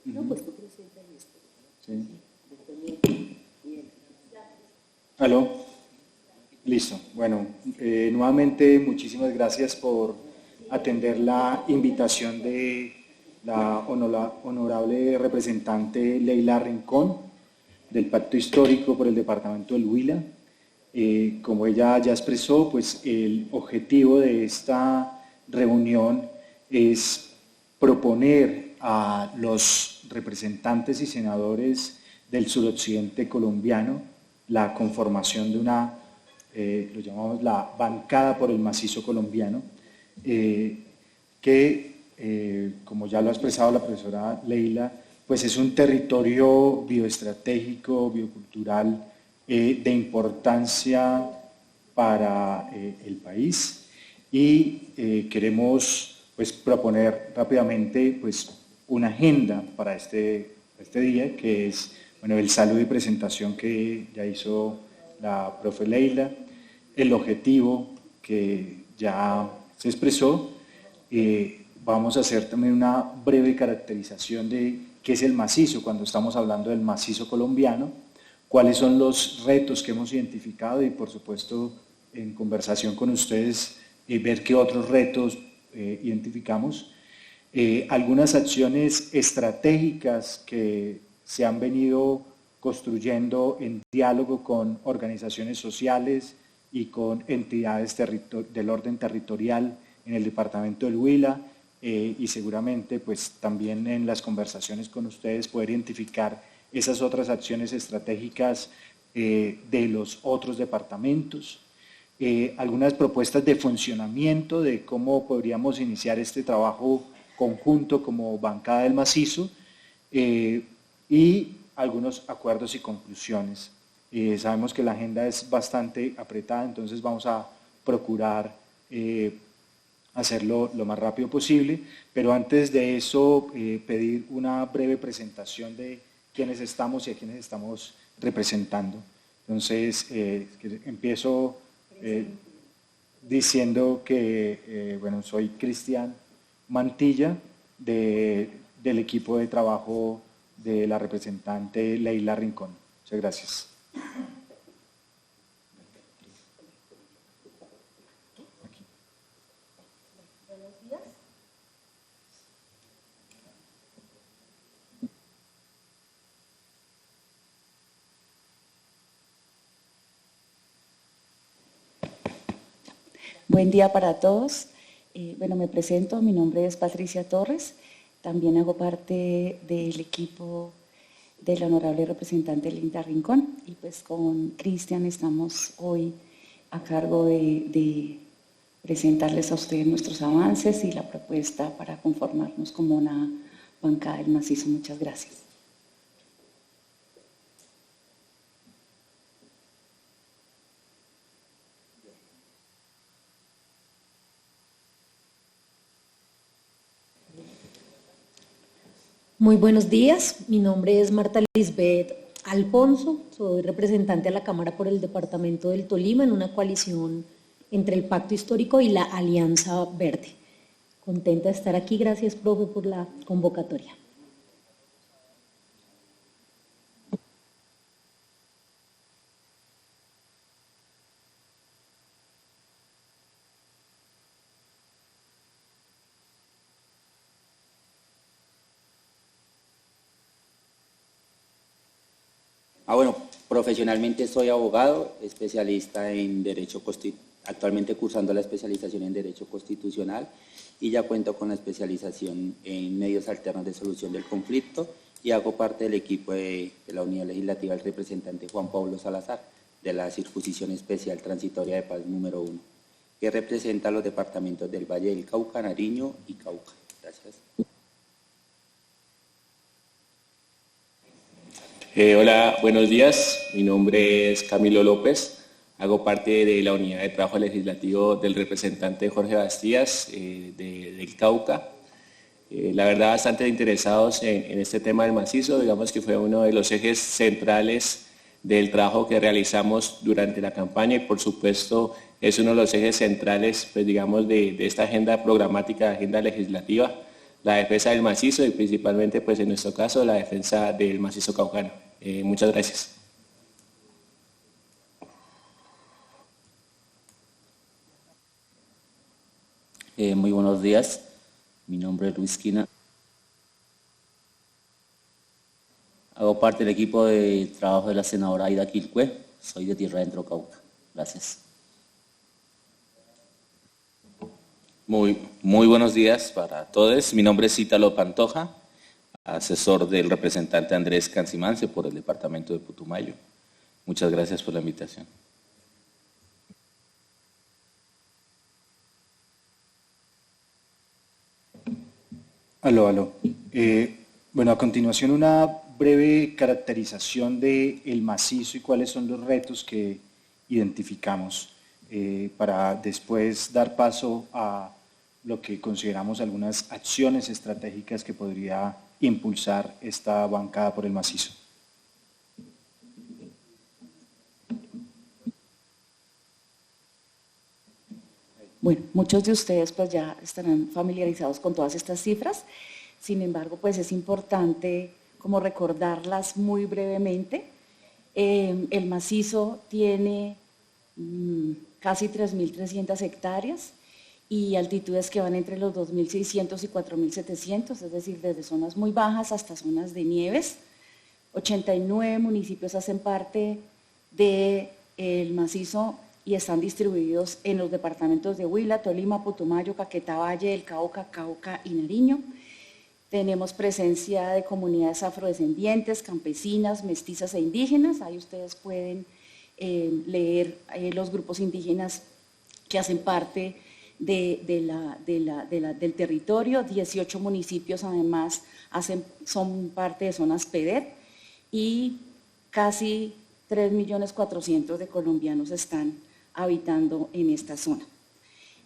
No, pues tú presentas esto. Sí. ¿Aló? Listo. Bueno, nuevamente muchísimas gracias por atender la invitación de la honorable representante Leila Rincón del Pacto Histórico por el Departamento del Huila. Como ella ya expresó, pues el objetivo de esta reunión es proponer a los representantes y senadores del suroccidente colombiano la conformación de una, lo llamamos la bancada por el macizo colombiano, que, como ya lo ha expresado la profesora Leila, pues es un territorio bioestratégico, biocultural de importancia para el país y queremos pues proponer rápidamente pues una agenda para este día, que es bueno, el saludo y presentación que ya hizo la profe Leila, el objetivo que ya se expresó. Vamos a hacer también una breve caracterización de qué es el macizo cuando estamos hablando del macizo colombiano, cuáles son los retos que hemos identificado y, por supuesto, en conversación con ustedes, ver qué otros retos identificamos. Algunas acciones estratégicas que se han venido construyendo en diálogo con organizaciones sociales y con entidades del orden territorial en el departamento del Huila y seguramente pues también en las conversaciones con ustedes poder identificar esas otras acciones estratégicas de los otros departamentos. Algunas propuestas de funcionamiento de cómo podríamos iniciar este trabajo conjunto como bancada del macizo y algunos acuerdos y conclusiones. Sabemos que la agenda es bastante apretada, entonces vamos a procurar hacerlo lo más rápido posible, pero antes de eso pedir una breve presentación de quiénes estamos y a quiénes estamos representando. Entonces, empiezo diciendo que, bueno, soy Cristian Mantilla del equipo de trabajo de la representante Leila Rincón. Muchas gracias. Buenos días. Buen día para todos. Bueno, me presento, mi nombre es Patricia Torres, también hago parte del equipo de la honorable representante Leila Rincón y pues con Cristian estamos hoy a cargo de presentarles a ustedes nuestros avances y la propuesta para conformarnos como una bancada del macizo. Muchas gracias. Muy buenos días, mi nombre es Marta Lisbeth Alfonso, soy representante a la Cámara por el Departamento del Tolima en una coalición entre el Pacto Histórico y la Alianza Verde. Contenta de estar aquí, gracias profe por la convocatoria. Bueno, profesionalmente soy abogado, especialista en Derecho Constitucional, actualmente cursando la especialización en Derecho Constitucional y ya cuento con la especialización en Medios Alternos de Solución del Conflicto y hago parte del equipo de la Unidad Legislativa del representante Juan Pablo Salazar de la Circunscripción Especial Transitoria de Paz número 1, que representa a los departamentos del Valle del Cauca, Nariño y Cauca. Gracias. Hola, buenos días. Mi nombre es Camilo López. Hago parte de la unidad de trabajo legislativo del representante Jorge Bastías del Cauca. La verdad, bastante interesados en este tema del macizo. Digamos que fue uno de los ejes centrales del trabajo que realizamos durante la campaña y por supuesto es uno de los ejes centrales, pues digamos, de esta agenda programática, agenda legislativa, la defensa del macizo y principalmente, pues en nuestro caso, la defensa del macizo caucano. Muchas gracias. Muy buenos días, mi nombre es Luis Quina. Hago parte del equipo de trabajo de la senadora Aida Quilcue, soy de Tierra Adentro, Cauca. Gracias. Muy buenos días para todos. Mi nombre es Ítalo Pantoja, asesor del representante Andrés Cancimance por el departamento de Putumayo. Muchas gracias por la invitación. Aló. Bueno, a continuación una breve caracterización del macizo y cuáles son los retos que identificamos para después dar paso a lo que consideramos algunas acciones estratégicas que podría impulsar esta bancada por el macizo. Bueno, muchos de ustedes pues ya estarán familiarizados con todas estas cifras, sin embargo pues es importante como recordarlas muy brevemente. El macizo tiene casi 3.300 hectáreas y altitudes que van entre los 2.600 y 4.700, es decir, desde zonas muy bajas hasta zonas de nieves. 89 municipios hacen parte del macizo y están distribuidos en los departamentos de Huila, Tolima, Putumayo, Caquetá, Valle del Cauca, Cauca y Nariño. Tenemos presencia de comunidades afrodescendientes, campesinas, mestizas e indígenas. Ahí ustedes pueden leer los grupos indígenas que hacen parte del territorio. 18 municipios además son parte de zonas PEDET y casi 3.400.000 de colombianos están habitando en esta zona.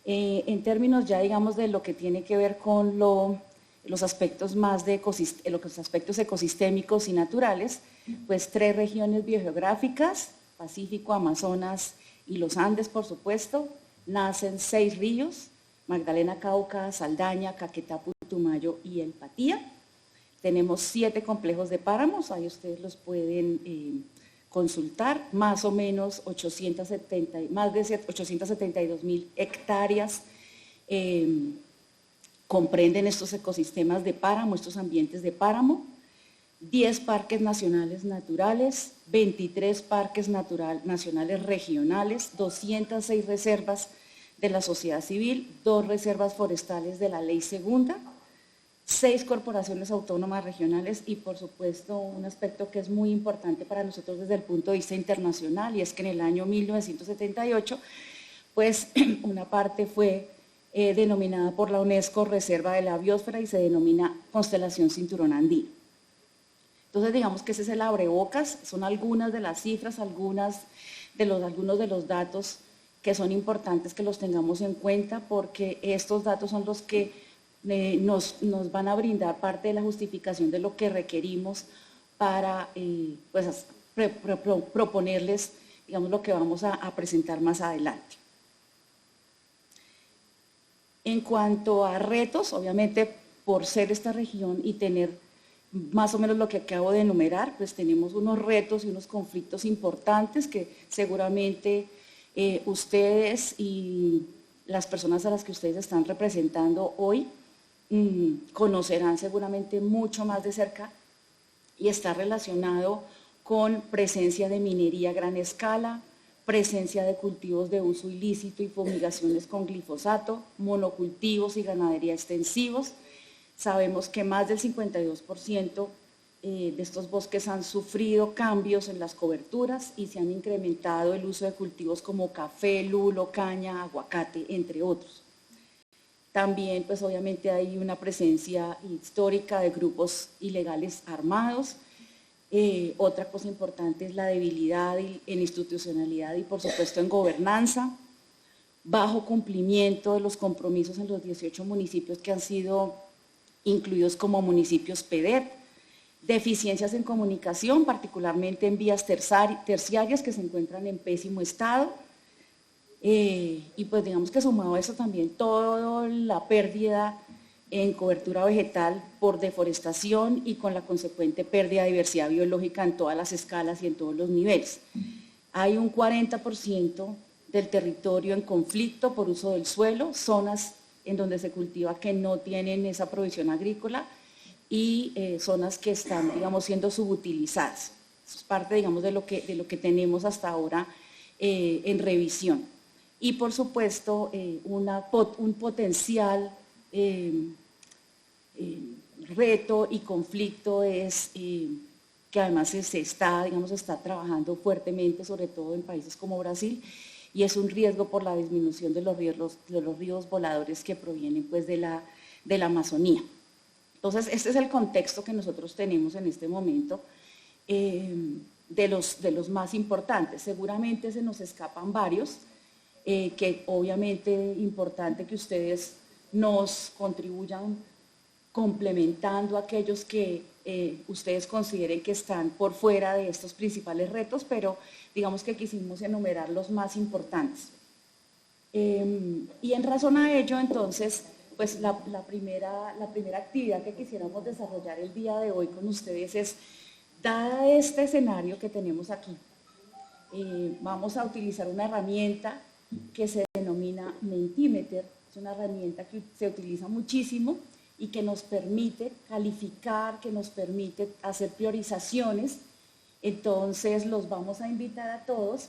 En términos ya digamos de lo que tiene que ver con los aspectos más los aspectos ecosistémicos y naturales, pues 3 regiones biogeográficas, Pacífico, Amazonas y los Andes, por supuesto. Nacen 6 ríos, Magdalena, Cauca, Saldaña, Caquetá, Putumayo y El Patía. Tenemos 7 complejos de páramos, ahí ustedes los pueden consultar, más o menos más de 872.000 hectáreas comprenden estos ecosistemas de páramo, estos ambientes de páramo. 10 parques nacionales naturales, 23 parques nacionales regionales, 206 reservas de la sociedad civil, 2 reservas forestales de la ley segunda, 6 corporaciones autónomas regionales y por supuesto un aspecto que es muy importante para nosotros desde el punto de vista internacional y es que en el año 1978 pues una parte fue denominada por la UNESCO Reserva de la Biosfera y se denomina Constelación Cinturón Andino. Entonces digamos que ese es el abrebocas, son algunas de las cifras, algunos de los datos que son importantes que los tengamos en cuenta porque estos datos son los que nos van a brindar parte de la justificación de lo que requerimos para pues, proponerles digamos, lo que vamos a presentar más adelante. En cuanto a retos, obviamente por ser esta región y tener más o menos lo que acabo de enumerar, pues tenemos unos retos y unos conflictos importantes que seguramente ustedes y las personas a las que ustedes están representando hoy conocerán seguramente mucho más de cerca y está relacionado con presencia de minería a gran escala, presencia de cultivos de uso ilícito y fumigaciones con glifosato, monocultivos y ganadería extensivos. Sabemos que más del 52% de estos bosques han sufrido cambios en las coberturas y se han incrementado el uso de cultivos como café, lulo, caña, aguacate, entre otros. También, pues obviamente hay una presencia histórica de grupos ilegales armados. Otra cosa importante es la debilidad en institucionalidad y por supuesto en gobernanza, bajo cumplimiento de los compromisos en los 18 municipios que han sido incluidos como municipios PEDET, deficiencias en comunicación, particularmente en vías terciarias que se encuentran en pésimo estado, y pues digamos que sumado a eso también toda la pérdida en cobertura vegetal por deforestación y con la consecuente pérdida de diversidad biológica en todas las escalas y en todos los niveles. Hay un 40% del territorio en conflicto por uso del suelo, zonas en donde se cultiva que no tienen esa provisión agrícola y zonas que están, digamos, siendo subutilizadas. Eso es parte, digamos, de lo que tenemos hasta ahora en revisión. Y, por supuesto, un potencial reto y conflicto es que además se está trabajando fuertemente, sobre todo en países como Brasil, y es un riesgo por la disminución de los ríos voladores que provienen pues, de la Amazonía. Entonces, este es el contexto que nosotros tenemos en este momento de los más importantes. Seguramente se nos escapan varios, que obviamente es importante que ustedes nos contribuyan complementando aquellos que ustedes consideren que están por fuera de estos principales retos, pero digamos que quisimos enumerar los más importantes. Y en razón a ello, entonces, pues la primera actividad que quisiéramos desarrollar el día de hoy con ustedes es, dada este escenario que tenemos aquí, vamos a utilizar una herramienta que se denomina Mentimeter. Es una herramienta que se utiliza muchísimo y que nos permite calificar, que nos permite hacer priorizaciones. Entonces los vamos a invitar a todos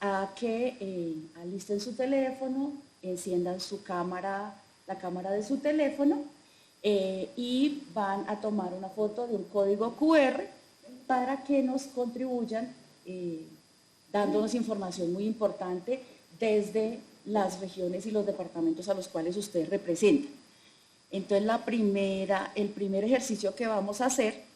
a que alisten su teléfono, enciendan su cámara, la cámara de su teléfono y van a tomar una foto de un código QR para que nos contribuyan dándonos información muy importante desde las regiones y los departamentos a los cuales ustedes representan. Entonces el primer ejercicio que vamos a hacer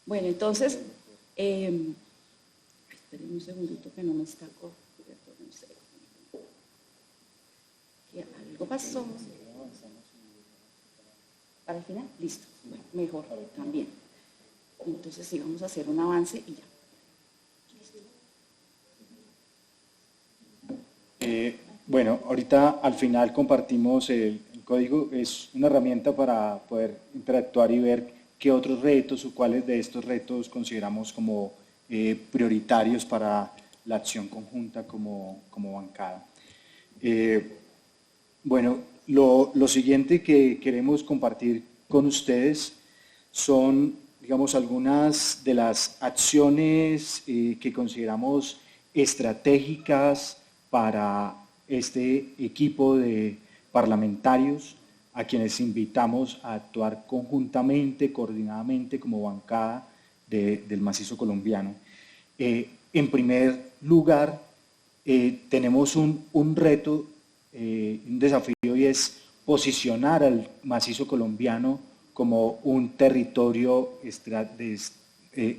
bueno, entonces esperen un segundito que no me está que algo pasó. ¿Para el final? Listo. Bueno, mejor también. Entonces sí, vamos a hacer un avance y ya. Bueno, ahorita al final compartimos el código. Es una herramienta para poder interactuar y ver qué otros retos o cuáles de estos retos consideramos como prioritarios para la acción conjunta como bancada. Bueno, lo siguiente que queremos compartir con ustedes son, digamos, algunas de las acciones que consideramos estratégicas para este equipo de parlamentarios a quienes invitamos a actuar conjuntamente, coordinadamente como bancada del macizo colombiano. En primer lugar, tenemos un reto, un desafío, y es posicionar al macizo colombiano como un territorio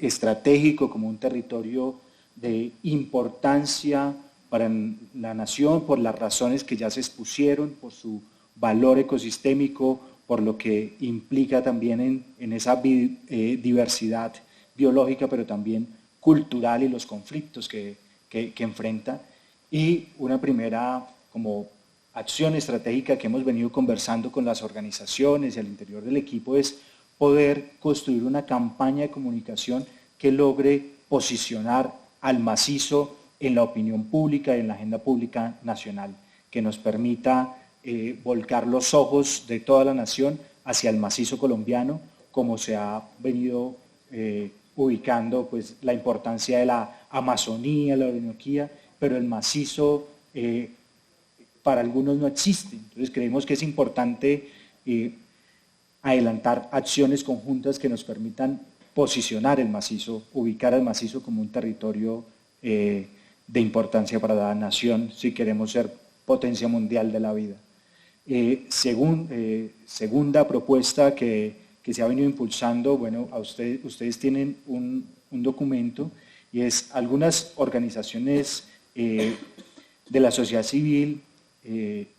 estratégico, como un territorio de importancia para la nación, por las razones que ya se expusieron, por su valor ecosistémico, por lo que implica también en esa diversidad biológica, pero también cultural y los conflictos que enfrenta. Y una primera como acción estratégica que hemos venido conversando con las organizaciones y al interior del equipo es poder construir una campaña de comunicación que logre posicionar al macizo en la opinión pública y en la agenda pública nacional, que nos permita volcar los ojos de toda la nación hacia el macizo colombiano, como se ha venido ubicando pues, la importancia de la Amazonía, la Orinoquía, pero el macizo para algunos no existe. Entonces creemos que es importante adelantar acciones conjuntas que nos permitan posicionar el macizo, ubicar al macizo como un territorio de importancia para la nación si queremos ser potencia mundial de la vida. Segunda propuesta que se ha venido impulsando, bueno, ustedes tienen un documento y es algunas organizaciones de la sociedad civil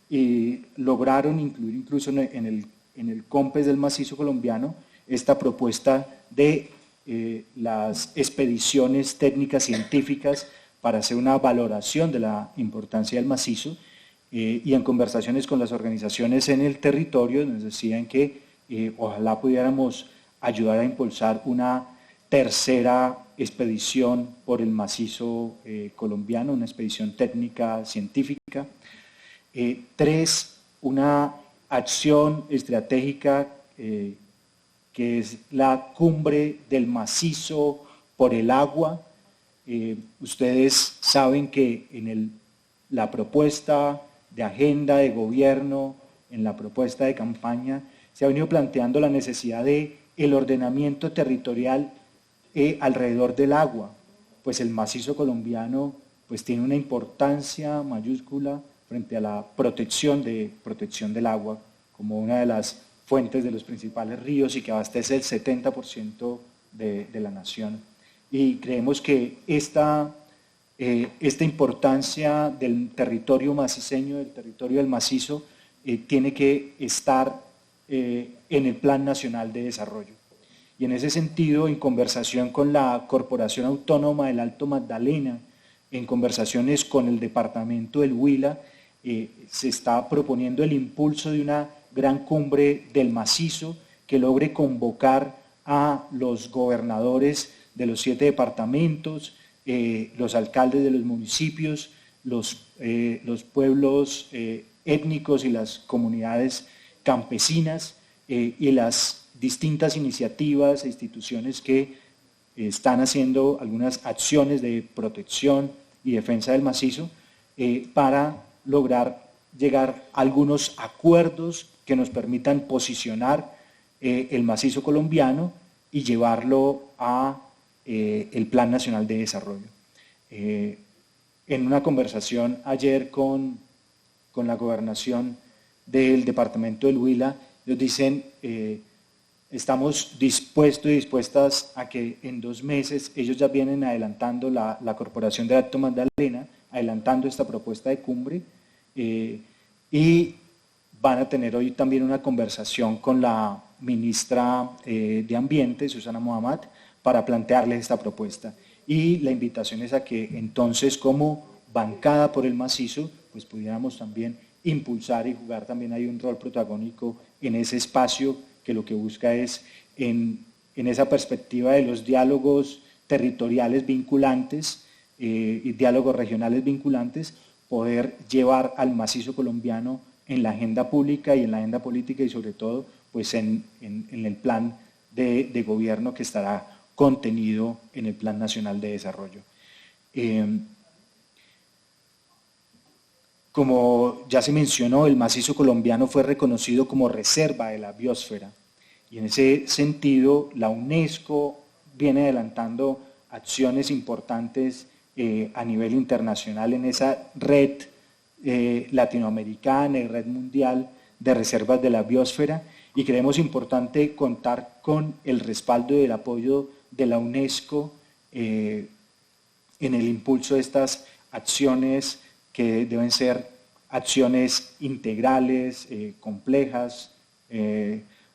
y lograron incluir incluso en el COMPES del macizo colombiano esta propuesta de las expediciones técnicas científicas para hacer una valoración de la importancia del macizo, y en conversaciones con las organizaciones en el territorio nos decían que ojalá pudiéramos ayudar a impulsar una tercera expedición por el macizo colombiano, una expedición técnica científica. 3, una acción estratégica que es la cumbre del macizo por el agua. Ustedes saben que en la propuesta de agenda de gobierno, en la propuesta de campaña, se ha venido planteando la necesidad de el ordenamiento territorial alrededor del agua, pues el macizo colombiano pues tiene una importancia mayúscula frente a la protección del agua como una de las fuentes de los principales ríos y que abastece el 70% de la nación. Y creemos que esta importancia del territorio maciceño, del territorio del macizo, tiene que estar en el Plan Nacional de Desarrollo. Y en ese sentido, en conversación con la Corporación Autónoma del Alto Magdalena, en conversaciones con el Departamento del Huila, se está proponiendo el impulso de una gran cumbre del macizo que logre convocar a los gobernadores de los 7 departamentos, los alcaldes de los municipios, los pueblos étnicos y las comunidades campesinas y las distintas iniciativas e instituciones que están haciendo algunas acciones de protección y defensa del macizo para lograr llegar a algunos acuerdos que nos permitan posicionar el macizo colombiano y llevarlo a el Plan Nacional de Desarrollo. En una conversación ayer con la gobernación del departamento del Huila, ellos dicen, estamos dispuestos y dispuestas a que en 2 meses, ellos ya vienen adelantando la Corporación del Alto Magdalena, adelantando esta propuesta de cumbre, y van a tener hoy también una conversación con la ministra de Ambiente, Susana Mohamed, para plantearles esta propuesta. Y la invitación es a que entonces, como bancada por el macizo, pues pudiéramos también impulsar y jugar también ahí un rol protagónico en ese espacio que lo que busca es, en esa perspectiva de los diálogos territoriales vinculantes y diálogos regionales vinculantes, poder llevar al macizo colombiano en la agenda pública y en la agenda política y sobre todo pues en el plan de gobierno que estará contenido en el Plan Nacional de Desarrollo. Como ya se mencionó, el macizo colombiano fue reconocido como reserva de la biosfera y en ese sentido la UNESCO viene adelantando acciones importantes a nivel internacional en esa red latinoamericana y red mundial de reservas de la biosfera, y creemos importante contar con el respaldo y el apoyo de la UNESCO en el impulso de estas acciones que deben ser acciones integrales, complejas,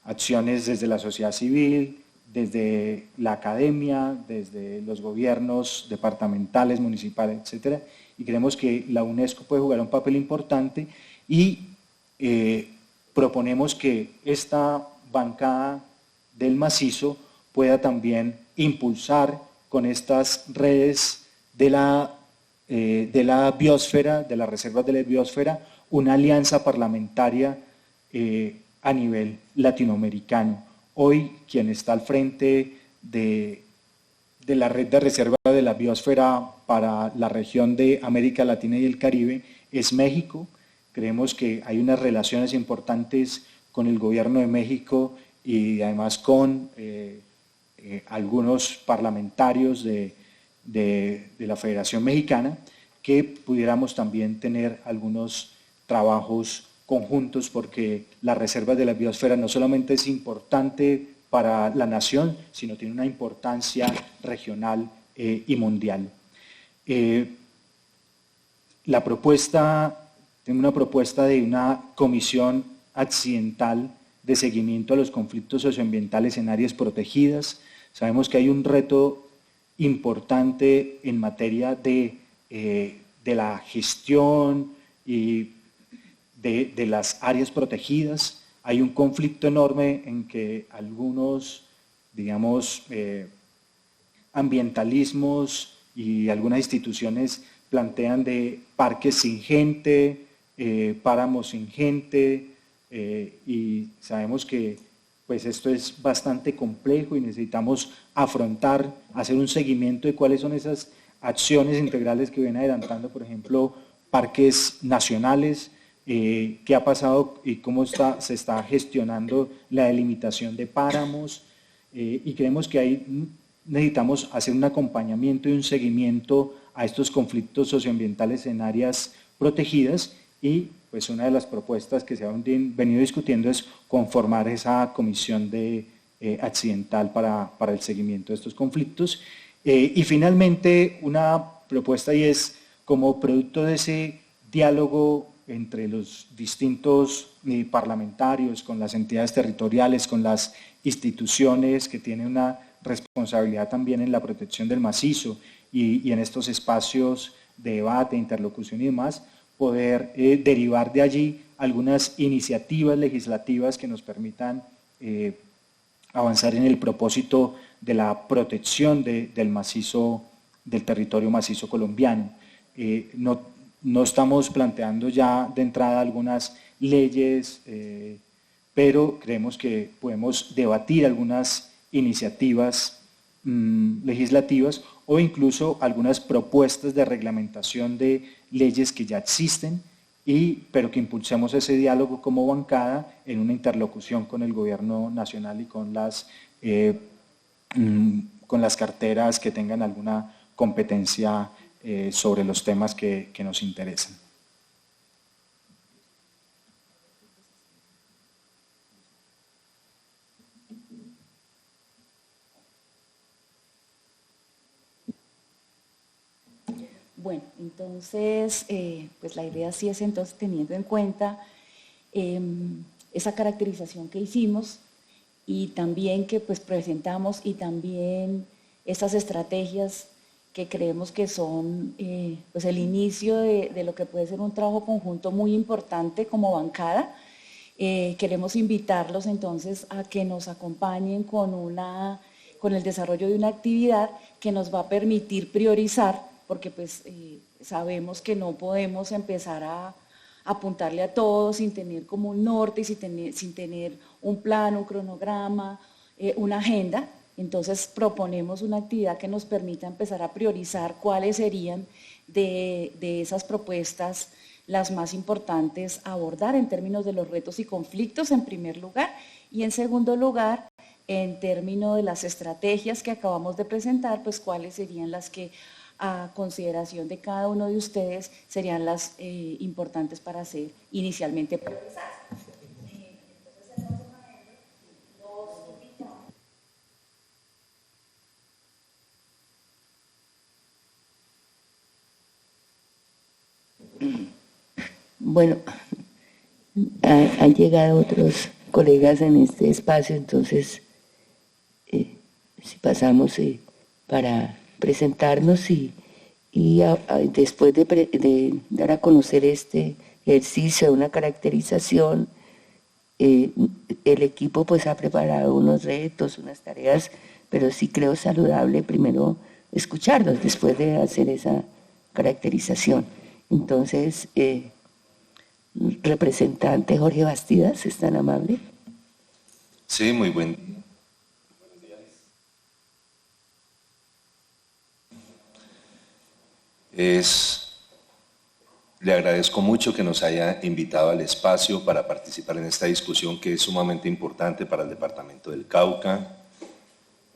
acciones desde la sociedad civil, desde la academia, desde los gobiernos departamentales, municipales, etcétera, y creemos que la UNESCO puede jugar un papel importante y proponemos que esta bancada del macizo pueda también impulsar con estas redes de la biosfera, de las reservas de la biosfera, una alianza parlamentaria a nivel latinoamericano. Hoy quien está al frente de la red de reserva de la biosfera para la región de América Latina y el Caribe es México. Creemos que hay unas relaciones importantes con el gobierno de México y además con algunos parlamentarios de la Federación Mexicana, que pudiéramos también tener algunos trabajos conjuntos, porque la reserva de la biosfera no solamente es importante para la nación, sino tiene una importancia regional y mundial. Tengo una propuesta de una comisión accidental de seguimiento a los conflictos socioambientales en áreas protegidas. Sabemos que hay un reto importante en materia de la gestión y de las áreas protegidas. Hay un conflicto enorme en que algunos, digamos, ambientalismos y algunas instituciones plantean de parques sin gente, páramos sin gente, y sabemos que pues esto es bastante complejo y necesitamos afrontar, hacer un seguimiento de cuáles son esas acciones integrales que vienen adelantando, por ejemplo, parques nacionales, qué ha pasado y cómo se está gestionando la delimitación de páramos, y creemos que ahí necesitamos hacer un acompañamiento y un seguimiento a estos conflictos socioambientales en áreas protegidas, y pues una de las propuestas que se han venido discutiendo es conformar esa comisión accidental para el seguimiento de estos conflictos. Y finalmente una propuesta, y es como producto de ese diálogo entre los distintos parlamentarios, con las entidades territoriales, con las instituciones que tienen una responsabilidad también en la protección del macizo y en estos espacios de debate, interlocución y demás, poder derivar de allí algunas iniciativas legislativas que nos permitan avanzar en el propósito de la protección del macizo, del territorio macizo colombiano. No estamos planteando ya de entrada algunas leyes, pero creemos que podemos debatir algunas iniciativas legislativas o incluso algunas propuestas de reglamentación de leyes que ya existen, pero que impulsemos ese diálogo como bancada en una interlocución con el gobierno nacional y con las carteras que tengan alguna competencia sobre los temas que nos interesan. Bueno, entonces, pues la idea sí es entonces teniendo en cuenta esa caracterización que hicimos y también que pues presentamos, y también estas estrategias que creemos que son pues el inicio de lo que puede ser un trabajo conjunto muy importante como bancada. Queremos invitarlos entonces a que nos acompañen con el desarrollo de una actividad que nos va a permitir priorizar, porque pues sabemos que no podemos empezar a apuntarle a todo sin tener como un norte y sin tener un plan, un cronograma, una agenda. Entonces proponemos una actividad que nos permita empezar a priorizar cuáles serían de esas propuestas las más importantes a abordar en términos de los retos y conflictos en primer lugar, y en segundo lugar, en términos de las estrategias que acabamos de presentar, pues cuáles serían las que a consideración de cada uno de ustedes serían las importantes para ser inicialmente priorizadas. Bueno, han llegado otros colegas en este espacio, entonces si pasamos para presentarnos y después de dar a conocer este ejercicio, una caracterización, el equipo pues ha preparado unos retos, unas tareas, pero sí creo saludable primero escucharlos después de hacer esa caracterización. Entonces, representante Jorge Bastidas, ¿es tan amable? Sí, muy buen día. Buenos días. Le agradezco mucho que nos haya invitado al espacio para participar en esta discusión que es sumamente importante para el departamento del Cauca.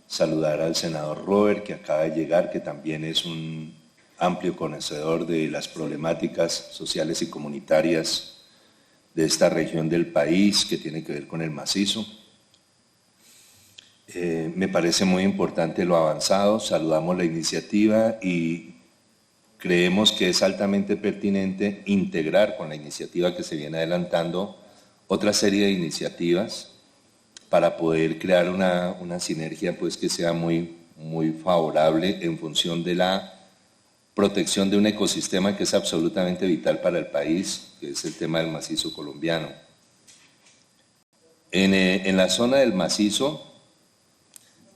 Saludar al senador Robert, que acaba de llegar, que también es un amplio conocedor de las problemáticas sociales y comunitarias de esta región del país que tiene que ver con el macizo. Me parece muy importante lo avanzado, saludamos la iniciativa y creemos que es altamente pertinente integrar con la iniciativa que se viene adelantando otra serie de iniciativas para poder crear una sinergia pues, que sea muy favorable en función de la protección de un ecosistema que es absolutamente vital para el país, que es el tema del macizo colombiano. En la zona del macizo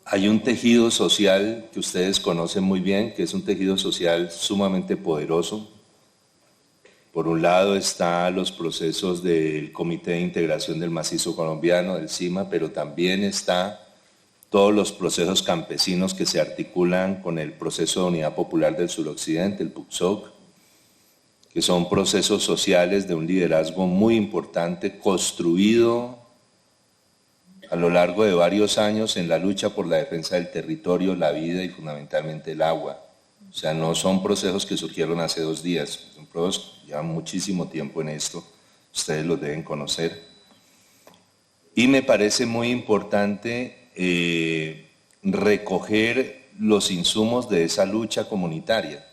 hay un tejido social que ustedes conocen muy bien, que es un tejido social sumamente poderoso. Por un lado están los procesos del Comité de Integración del Macizo Colombiano, del CIMA, pero también está todos los procesos campesinos que se articulan con el Proceso de Unidad Popular del Suroccidente, el PUCSOC, que son procesos sociales de un liderazgo muy importante, construido a lo largo de varios años en la lucha por la defensa del territorio, la vida y fundamentalmente el agua. O sea, no son procesos que surgieron hace 2 días, son procesos que llevan muchísimo tiempo en esto, ustedes los deben conocer. Y me parece muy importante recoger los insumos de esa lucha comunitaria,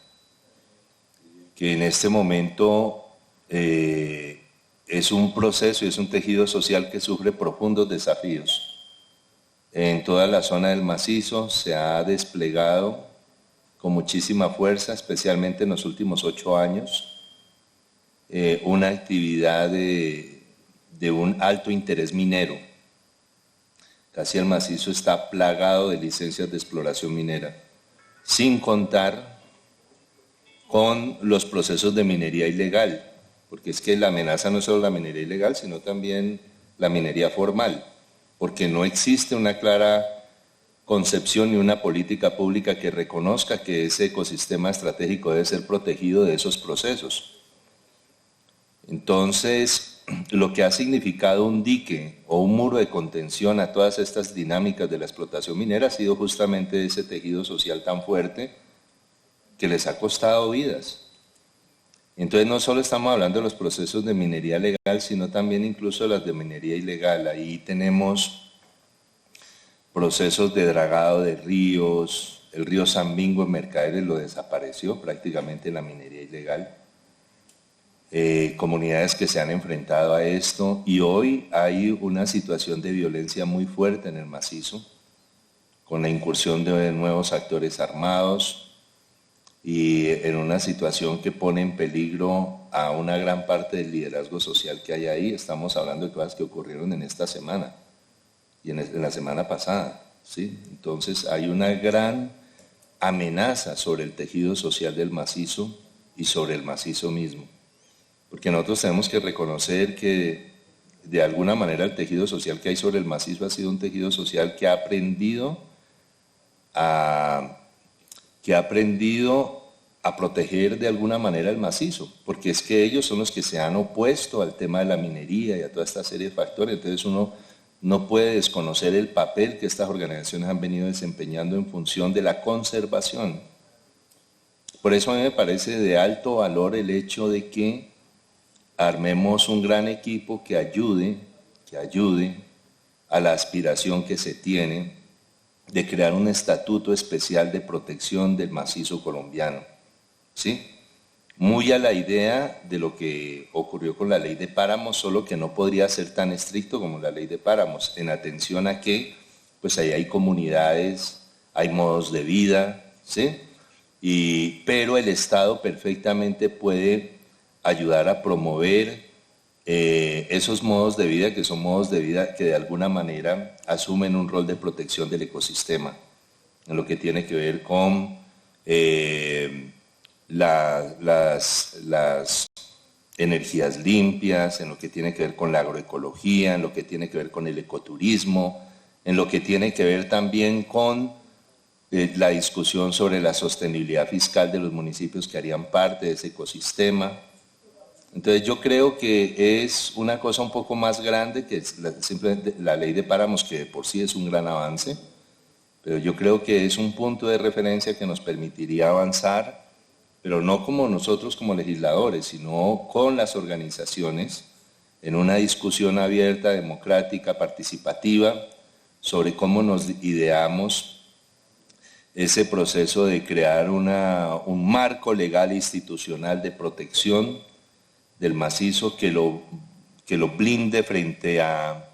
que en este momento es un proceso y es un tejido social que sufre profundos desafíos. En toda la zona del macizo se ha desplegado con muchísima fuerza, especialmente en los últimos 8 años, una actividad de un alto interés minero. Casi el macizo está plagado de licencias de exploración minera, sin contar con los procesos de minería ilegal, porque es que la amenaza no es solo la minería ilegal, sino también la minería formal, porque no existe una clara concepción ni una política pública que reconozca que ese ecosistema estratégico debe ser protegido de esos procesos. Entonces, lo que ha significado un dique o un muro de contención a todas estas dinámicas de la explotación minera ha sido justamente ese tejido social tan fuerte que les ha costado vidas. Entonces no solo estamos hablando de los procesos de minería legal, sino también incluso de las de minería ilegal. Ahí tenemos procesos de dragado de ríos, el río Zambingo en Mercaderes lo desapareció prácticamente la minería ilegal. Comunidades que se han enfrentado a esto y hoy hay una situación de violencia muy fuerte en el macizo, con la incursión de nuevos actores armados y en una situación que pone en peligro a una gran parte del liderazgo social que hay ahí. Estamos hablando de cosas que ocurrieron en esta semana y en la semana pasada, ¿sí? Entonces hay una gran amenaza sobre el tejido social del macizo y sobre el macizo mismo. Porque nosotros tenemos que reconocer que de alguna manera el tejido social que hay sobre el macizo ha sido un tejido social que ha aprendido a proteger de alguna manera el macizo, porque es que ellos son los que se han opuesto al tema de la minería y a toda esta serie de factores. Entonces uno no puede desconocer el papel que estas organizaciones han venido desempeñando en función de la conservación. Por eso a mí me parece de alto valor el hecho de que armemos un gran equipo que ayude a la aspiración que se tiene de crear un estatuto especial de protección del macizo colombiano, ¿sí? Muy a la idea de lo que ocurrió con la ley de páramos, solo que no podría ser tan estricto como la ley de páramos, en atención a que pues ahí hay comunidades, hay modos de vida, ¿sí? Pero el Estado perfectamente puede ayudar a promover esos modos de vida, que son modos de vida que de alguna manera asumen un rol de protección del ecosistema, en lo que tiene que ver con las energías limpias, en lo que tiene que ver con la agroecología, en lo que tiene que ver con el ecoturismo, en lo que tiene que ver también con la discusión sobre la sostenibilidad fiscal de los municipios que harían parte de ese ecosistema. Entonces yo creo que es una cosa un poco más grande que simplemente la ley de páramos, que de por sí es un gran avance, pero yo creo que es un punto de referencia que nos permitiría avanzar, pero no como nosotros como legisladores, sino con las organizaciones, en una discusión abierta, democrática, participativa, sobre cómo nos ideamos ese proceso de crear un marco legal e institucional de protección del macizo que lo blinde frente a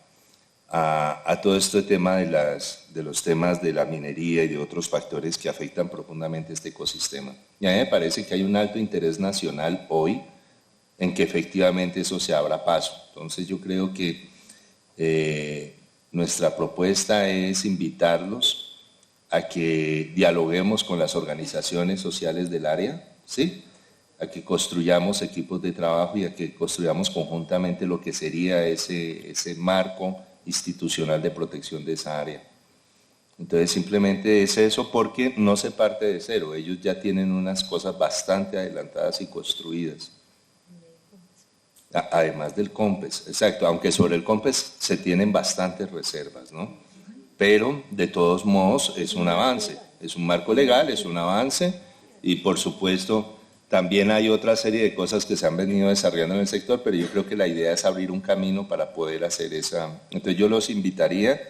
todo este tema de los temas de la minería y de otros factores que afectan profundamente este ecosistema. Y a mí me parece que hay un alto interés nacional hoy en que efectivamente eso se abra paso. Entonces yo creo que nuestra propuesta es invitarlos a que dialoguemos con las organizaciones sociales del área, ¿sí?, a que construyamos equipos de trabajo y a que construyamos conjuntamente lo que sería ese marco institucional de protección de esa área. Entonces simplemente es eso, porque no se parte de cero, ellos ya tienen unas cosas bastante adelantadas y construidas. Además del COMPES, exacto, aunque sobre el COMPES se tienen bastantes reservas, ¿no? Pero de todos modos es un avance, es un marco legal, es un avance, y por supuesto también hay otra serie de cosas que se han venido desarrollando en el sector, pero yo creo que la idea es abrir un camino para poder hacer esa. Entonces yo los invitaría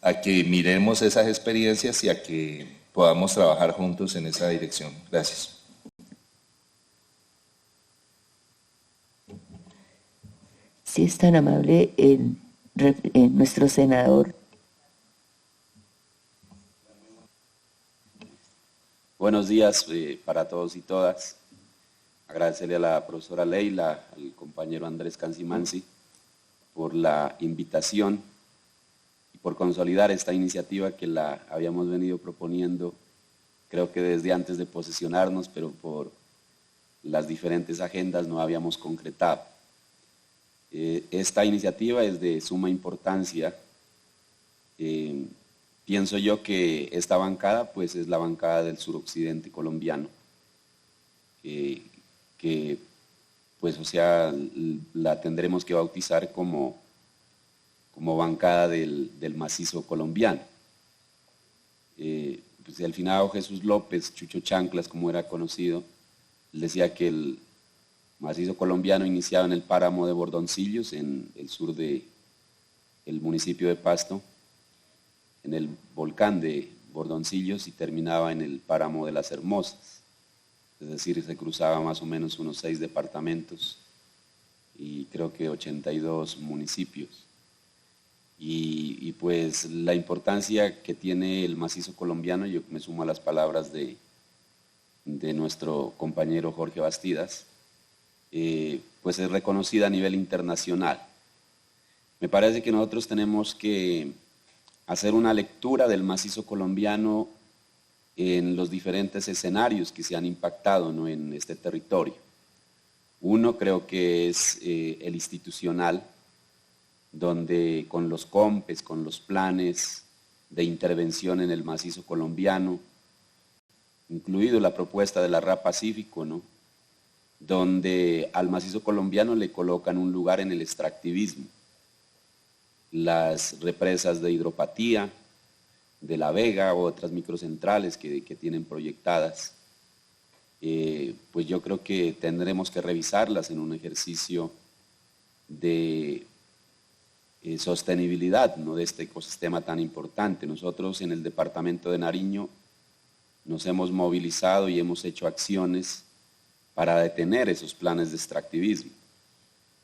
a que miremos esas experiencias y a que podamos trabajar juntos en esa dirección. Gracias. Si es tan amable nuestro senador. Buenos días para todos y todas. Agradecerle a la profesora Leila, al compañero Andrés Cansimansi por la invitación y por consolidar esta iniciativa que la habíamos venido proponiendo, creo que desde antes de posesionarnos, pero por las diferentes agendas no habíamos concretado. Esta iniciativa es de suma importancia. Pienso yo que esta bancada pues es la bancada del suroccidente colombiano, que pues o sea la tendremos que bautizar como bancada del macizo colombiano. Pues el finado Jesús López, Chucho Chanclas como era conocido, decía que el macizo colombiano iniciaba en el páramo de Bordoncillos, en el sur del municipio de Pasto, en el volcán de Bordoncillos, y terminaba en el páramo de Las Hermosas. Es decir, se cruzaba más o menos unos 6 departamentos y creo que 82 municipios. Y pues la importancia que tiene el macizo colombiano, yo me sumo a las palabras de nuestro compañero Jorge Bastidas, pues es reconocida a nivel internacional. Me parece que nosotros tenemos que hacer una lectura del macizo colombiano en los diferentes escenarios que se han impactado, ¿no?, en este territorio. Uno creo que es el institucional, donde con los COMPES, con los planes de intervención en el macizo colombiano, incluido la propuesta de la RA Pacífico, ¿no?, donde al macizo colombiano le colocan un lugar en el extractivismo. Las represas de hidropatía, de La Vega o otras microcentrales que tienen proyectadas, pues yo creo que tendremos que revisarlas en un ejercicio de sostenibilidad, ¿no?, de este ecosistema tan importante. Nosotros en el departamento de Nariño nos hemos movilizado y hemos hecho acciones para detener esos planes de extractivismo.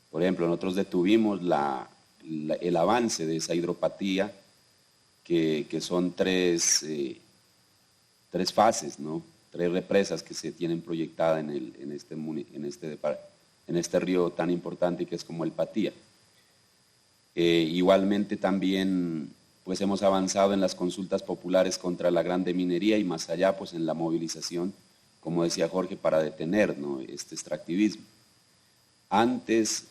Por ejemplo, nosotros detuvimos el avance de esa hidropatía, que son tres fases, ¿no?, 3 represas que se tienen proyectadas en este río tan importante que es como el Patía. Igualmente también pues hemos avanzado en las consultas populares contra la grande minería y más allá pues en la movilización, como decía Jorge, para detener, ¿no?, este extractivismo. Antes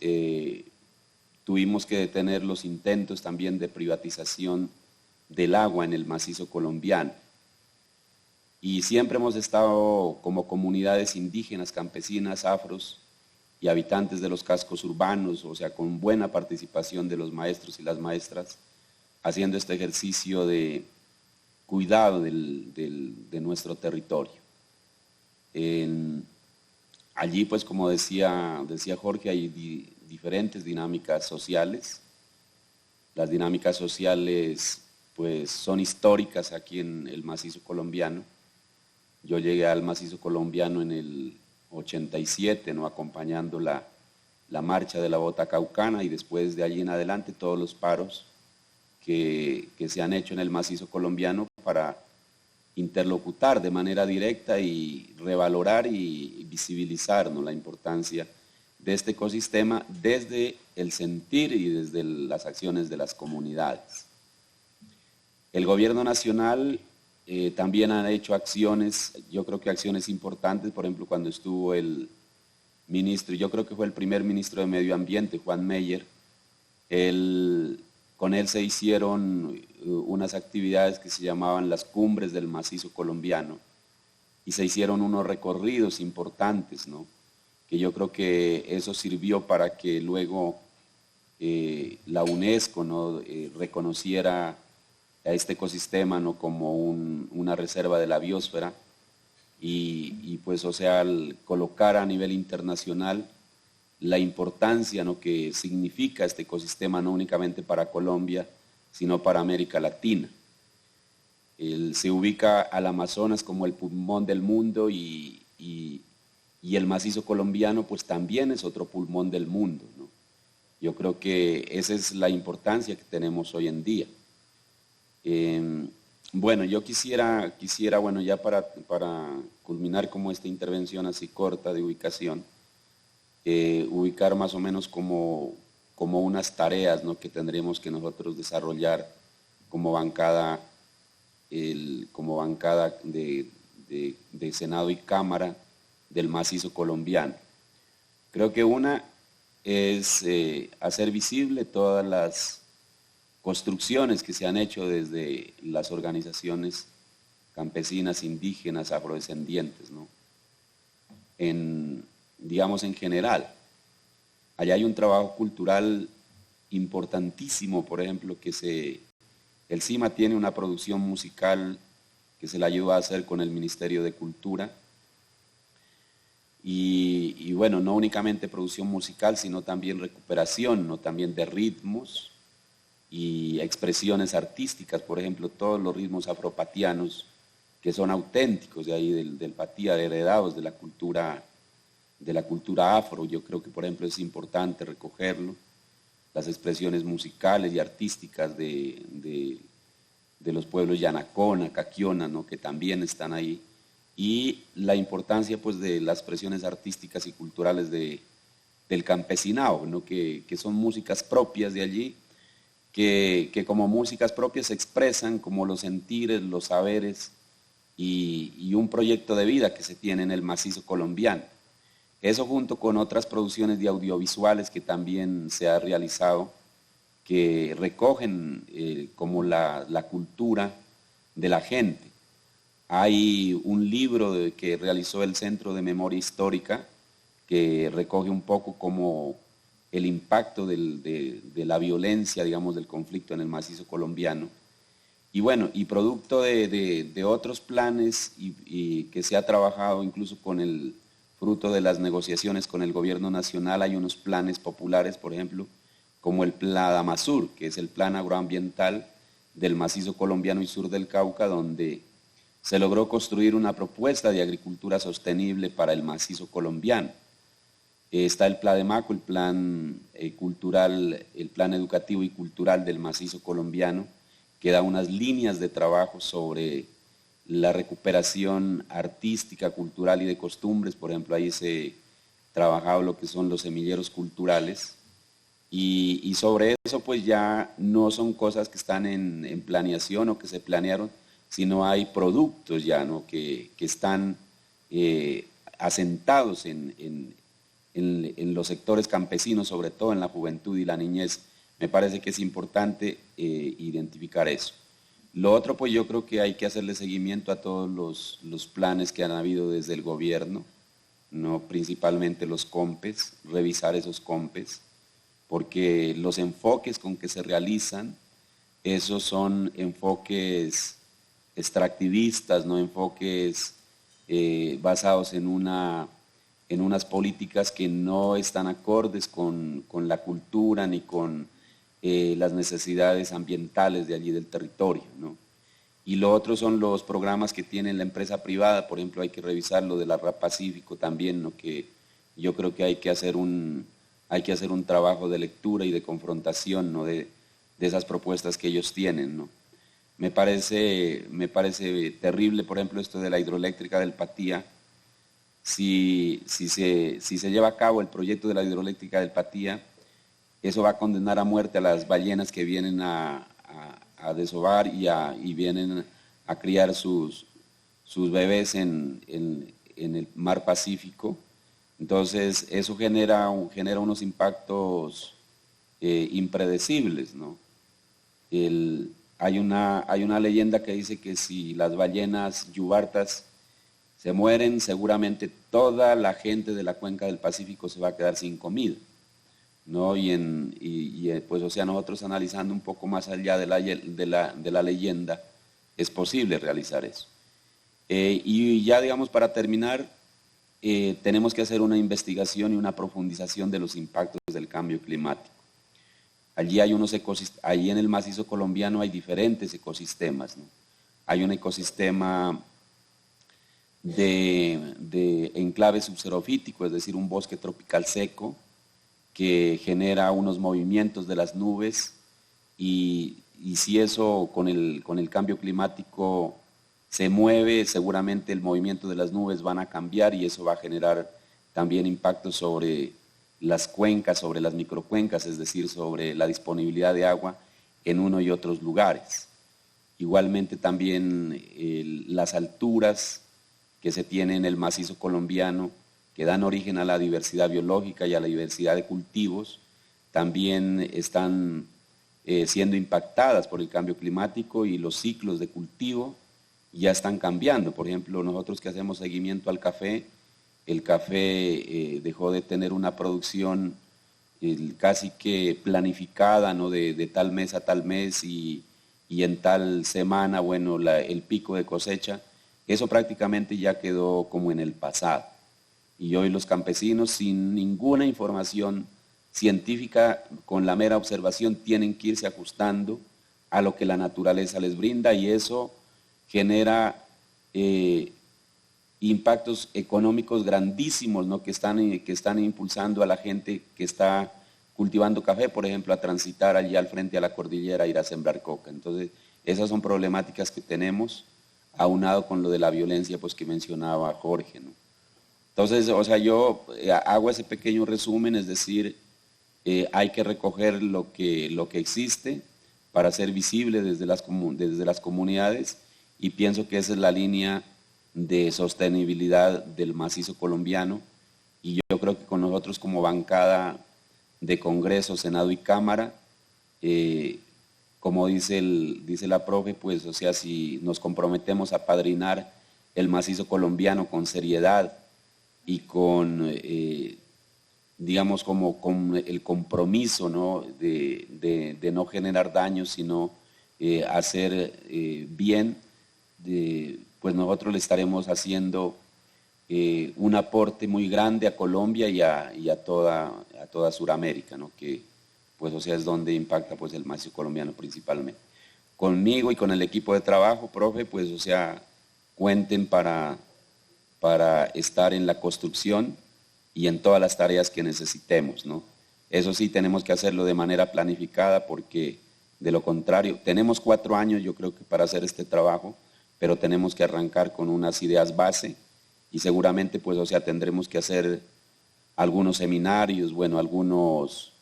tuvimos que detener los intentos también de privatización del agua en el macizo colombiano. Y siempre hemos estado como comunidades indígenas, campesinas, afros y habitantes de los cascos urbanos, o sea, con buena participación de los maestros y las maestras, haciendo este ejercicio de cuidado de nuestro territorio. Allí, pues, como decía Jorge, hay diferentes dinámicas sociales. Las dinámicas sociales pues son históricas aquí en el macizo colombiano. Yo llegué al macizo colombiano en el 87, ¿no? Acompañando la marcha de la bota caucana, y después de allí en adelante todos los paros que se han hecho en el macizo colombiano para interlocutar de manera directa y revalorar y visibilizar, ¿no?, la importancia de este ecosistema desde el sentir y desde las acciones de las comunidades. El gobierno nacional también ha hecho acciones, yo creo que acciones importantes, por ejemplo, cuando estuvo el ministro, yo creo que fue el primer ministro de Medio Ambiente, Juan Meyer, con él se hicieron unas actividades que se llamaban las cumbres del macizo colombiano, y se hicieron unos recorridos importantes, ¿no?, que yo creo que eso sirvió para que luego la UNESCO, ¿no?, reconociera a este ecosistema, ¿no?, como una reserva de la biosfera, y pues, o sea, al colocar a nivel internacional la importancia, ¿no?, que significa este ecosistema no únicamente para Colombia, sino para América Latina. Se ubica al Amazonas como el pulmón del mundo, y el macizo colombiano pues también es otro pulmón del mundo, ¿no? Yo creo que esa es la importancia que tenemos hoy en día. Bueno, yo quisiera, bueno, ya para culminar como esta intervención así corta de ubicación, ubicar más o menos como unas tareas, ¿no?, que tendremos que nosotros desarrollar como bancada de Senado y Cámara del macizo colombiano. Creo que una es hacer visible todas las construcciones que se han hecho desde las organizaciones campesinas, indígenas, afrodescendientes, ¿no?, digamos en general. Allá hay un trabajo cultural importantísimo, por ejemplo, el CIMA tiene una producción musical que se le ayuda a hacer con el Ministerio de Cultura, y bueno, no únicamente producción musical, sino también recuperación, ¿no?, también de ritmos y expresiones artísticas, por ejemplo, todos los ritmos afropatianos que son auténticos de ahí del Patía, heredados de la cultura afro. Yo creo que, por ejemplo, es importante recogerlo, las expresiones musicales y artísticas de los pueblos Yanacona, Caquiona, ¿no?, que también están ahí, y la importancia pues de las expresiones artísticas y culturales del campesinado, ¿no?, que son músicas propias de allí, que como músicas propias expresan como los sentires, los saberes y un proyecto de vida que se tiene en el macizo colombiano. Eso junto con otras producciones de audiovisuales que también se ha realizado, que recogen como la cultura de la gente. Hay un libro que realizó el Centro de Memoria Histórica que recoge un poco como el impacto de la violencia, digamos, del conflicto en el macizo colombiano. Y bueno, y producto de otros planes y que se ha trabajado incluso con el fruto de las negociaciones con el gobierno nacional, hay unos planes populares, por ejemplo, como el Plan Amasur, que es el plan agroambiental del macizo colombiano y sur del Cauca, donde se logró construir una propuesta de agricultura sostenible para el macizo colombiano. Está el Plademaco, el plan cultural, el plan educativo y cultural del macizo colombiano, que da unas líneas de trabajo sobre la recuperación artística, cultural y de costumbres. Por ejemplo, ahí se ha trabajado lo que son los semilleros culturales, y sobre eso pues ya no son cosas que están en planeación o que se planearon, sino hay productos ya, ¿no?, que están asentados en los sectores campesinos, sobre todo en la juventud y la niñez. Me parece que es importante identificar eso. Lo otro, pues yo creo que hay que hacerle seguimiento a todos los planes que han habido desde el gobierno, ¿no?, principalmente los COMPES, revisar esos COMPES, porque los enfoques con que se realizan, esos son enfoques extractivistas, no enfoques basados en unas políticas que no están acordes con la cultura ni con las necesidades ambientales de allí del territorio, ¿no? Y lo otro son los programas que tiene la empresa privada, por ejemplo, hay que revisar lo de la RAP Pacífico también, ¿no? Que yo creo que hay que hacer un trabajo de lectura y de confrontación, ¿no? de esas propuestas que ellos tienen, ¿no? Me parece terrible, por ejemplo, esto de la hidroeléctrica del Patía. Si se lleva a cabo el proyecto de la hidroeléctrica del Patía, eso va a condenar a muerte a las ballenas que vienen a desovar y vienen a criar sus bebés en el mar Pacífico. Entonces, eso genera unos impactos impredecibles, ¿no? Hay una leyenda que dice que si las ballenas yubartas se mueren, seguramente toda la gente de la cuenca del Pacífico se va a quedar sin comida, ¿no? Pues, o sea, nosotros analizando un poco más allá de la leyenda, es posible realizar eso. Y ya, digamos, para terminar, tenemos que hacer una investigación y una profundización de los impactos del cambio climático. Allí allí en el macizo colombiano hay diferentes ecosistemas, ¿no? Hay un ecosistema de enclave subxerofítico, es decir, un bosque tropical seco que genera unos movimientos de las nubes y si eso con el cambio climático se mueve, seguramente el movimiento de las nubes van a cambiar y eso va a generar también impactos sobre las cuencas, sobre las microcuencas, es decir, sobre la disponibilidad de agua en uno y otros lugares. Igualmente también las alturas que se tienen en el macizo colombiano, que dan origen a la diversidad biológica y a la diversidad de cultivos, también están siendo impactadas por el cambio climático y los ciclos de cultivo ya están cambiando. Por ejemplo, nosotros que hacemos seguimiento al café, el café dejó de tener una producción casi que planificada, ¿no? de tal mes a tal mes y en tal semana, bueno, el pico de cosecha. Eso prácticamente ya quedó como en el pasado. Y hoy los campesinos, sin ninguna información científica, con la mera observación, tienen que irse ajustando a lo que la naturaleza les brinda y eso genera impactos económicos grandísimos, ¿no? que están impulsando a la gente que está cultivando café, por ejemplo, a transitar allí al frente a la cordillera, a ir a sembrar coca. Entonces, esas son problemáticas que tenemos, aunado con lo de la violencia pues, que mencionaba Jorge, ¿no? Entonces, o sea, yo hago ese pequeño resumen, es decir, hay que recoger lo que existe para ser visible desde las comunidades y pienso que esa es la línea de sostenibilidad del macizo colombiano y yo creo que con nosotros como bancada de Congreso, Senado y Cámara, como dice la profe, pues o sea, si nos comprometemos a padrinar el macizo colombiano con seriedad y con, digamos, como con el compromiso, ¿no? de no generar daños, sino hacer bien, pues nosotros le estaremos haciendo un aporte muy grande a Colombia y a toda Sudamérica, ¿no? Que pues o sea es donde impacta pues el macizo colombiano principalmente. Conmigo y con el equipo de trabajo, profe, pues o sea, cuenten para estar en la construcción y en todas las tareas que necesitemos, ¿no? Eso sí, tenemos que hacerlo de manera planificada porque de lo contrario, tenemos 4 años yo creo que para hacer este trabajo, pero tenemos que arrancar con unas ideas base y seguramente pues o sea tendremos que hacer algunos seminarios, bueno, algunos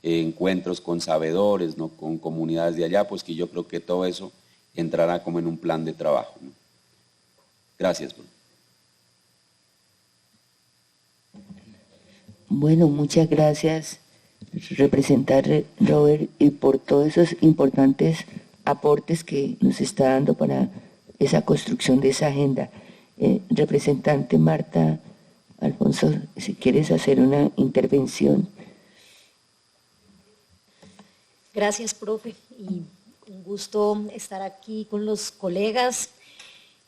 encuentros con sabedores, ¿no? Con comunidades de allá, pues que yo creo que todo eso entrará como en un plan de trabajo, ¿no? Gracias, bro. Bueno, muchas gracias, representante Robert, y por todos esos importantes aportes que nos está dando para esa construcción de esa agenda. Representante Marta Alfonso, si quieres hacer una intervención. Gracias, profe, y un gusto estar aquí con los colegas.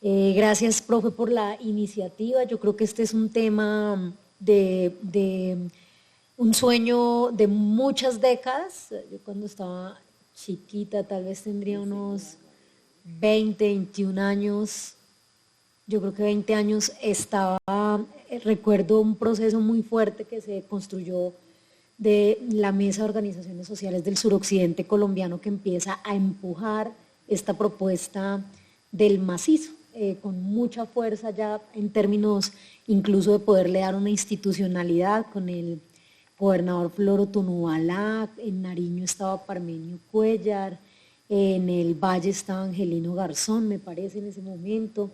Gracias, profe, por la iniciativa. Yo creo que este es un tema de un sueño de muchas décadas. Yo cuando estaba chiquita, tal vez tendría unos 20, 21 años, yo creo que 20 años, recuerdo un proceso muy fuerte que se construyó de la Mesa de Organizaciones Sociales del Suroccidente colombiano, que empieza a empujar esta propuesta del macizo, con mucha fuerza ya en términos incluso de poderle dar una institucionalidad, con el gobernador Floro Tunubala, en Nariño estaba Parmenio Cuellar, en el Valle estaba Angelino Garzón, me parece, en ese momento,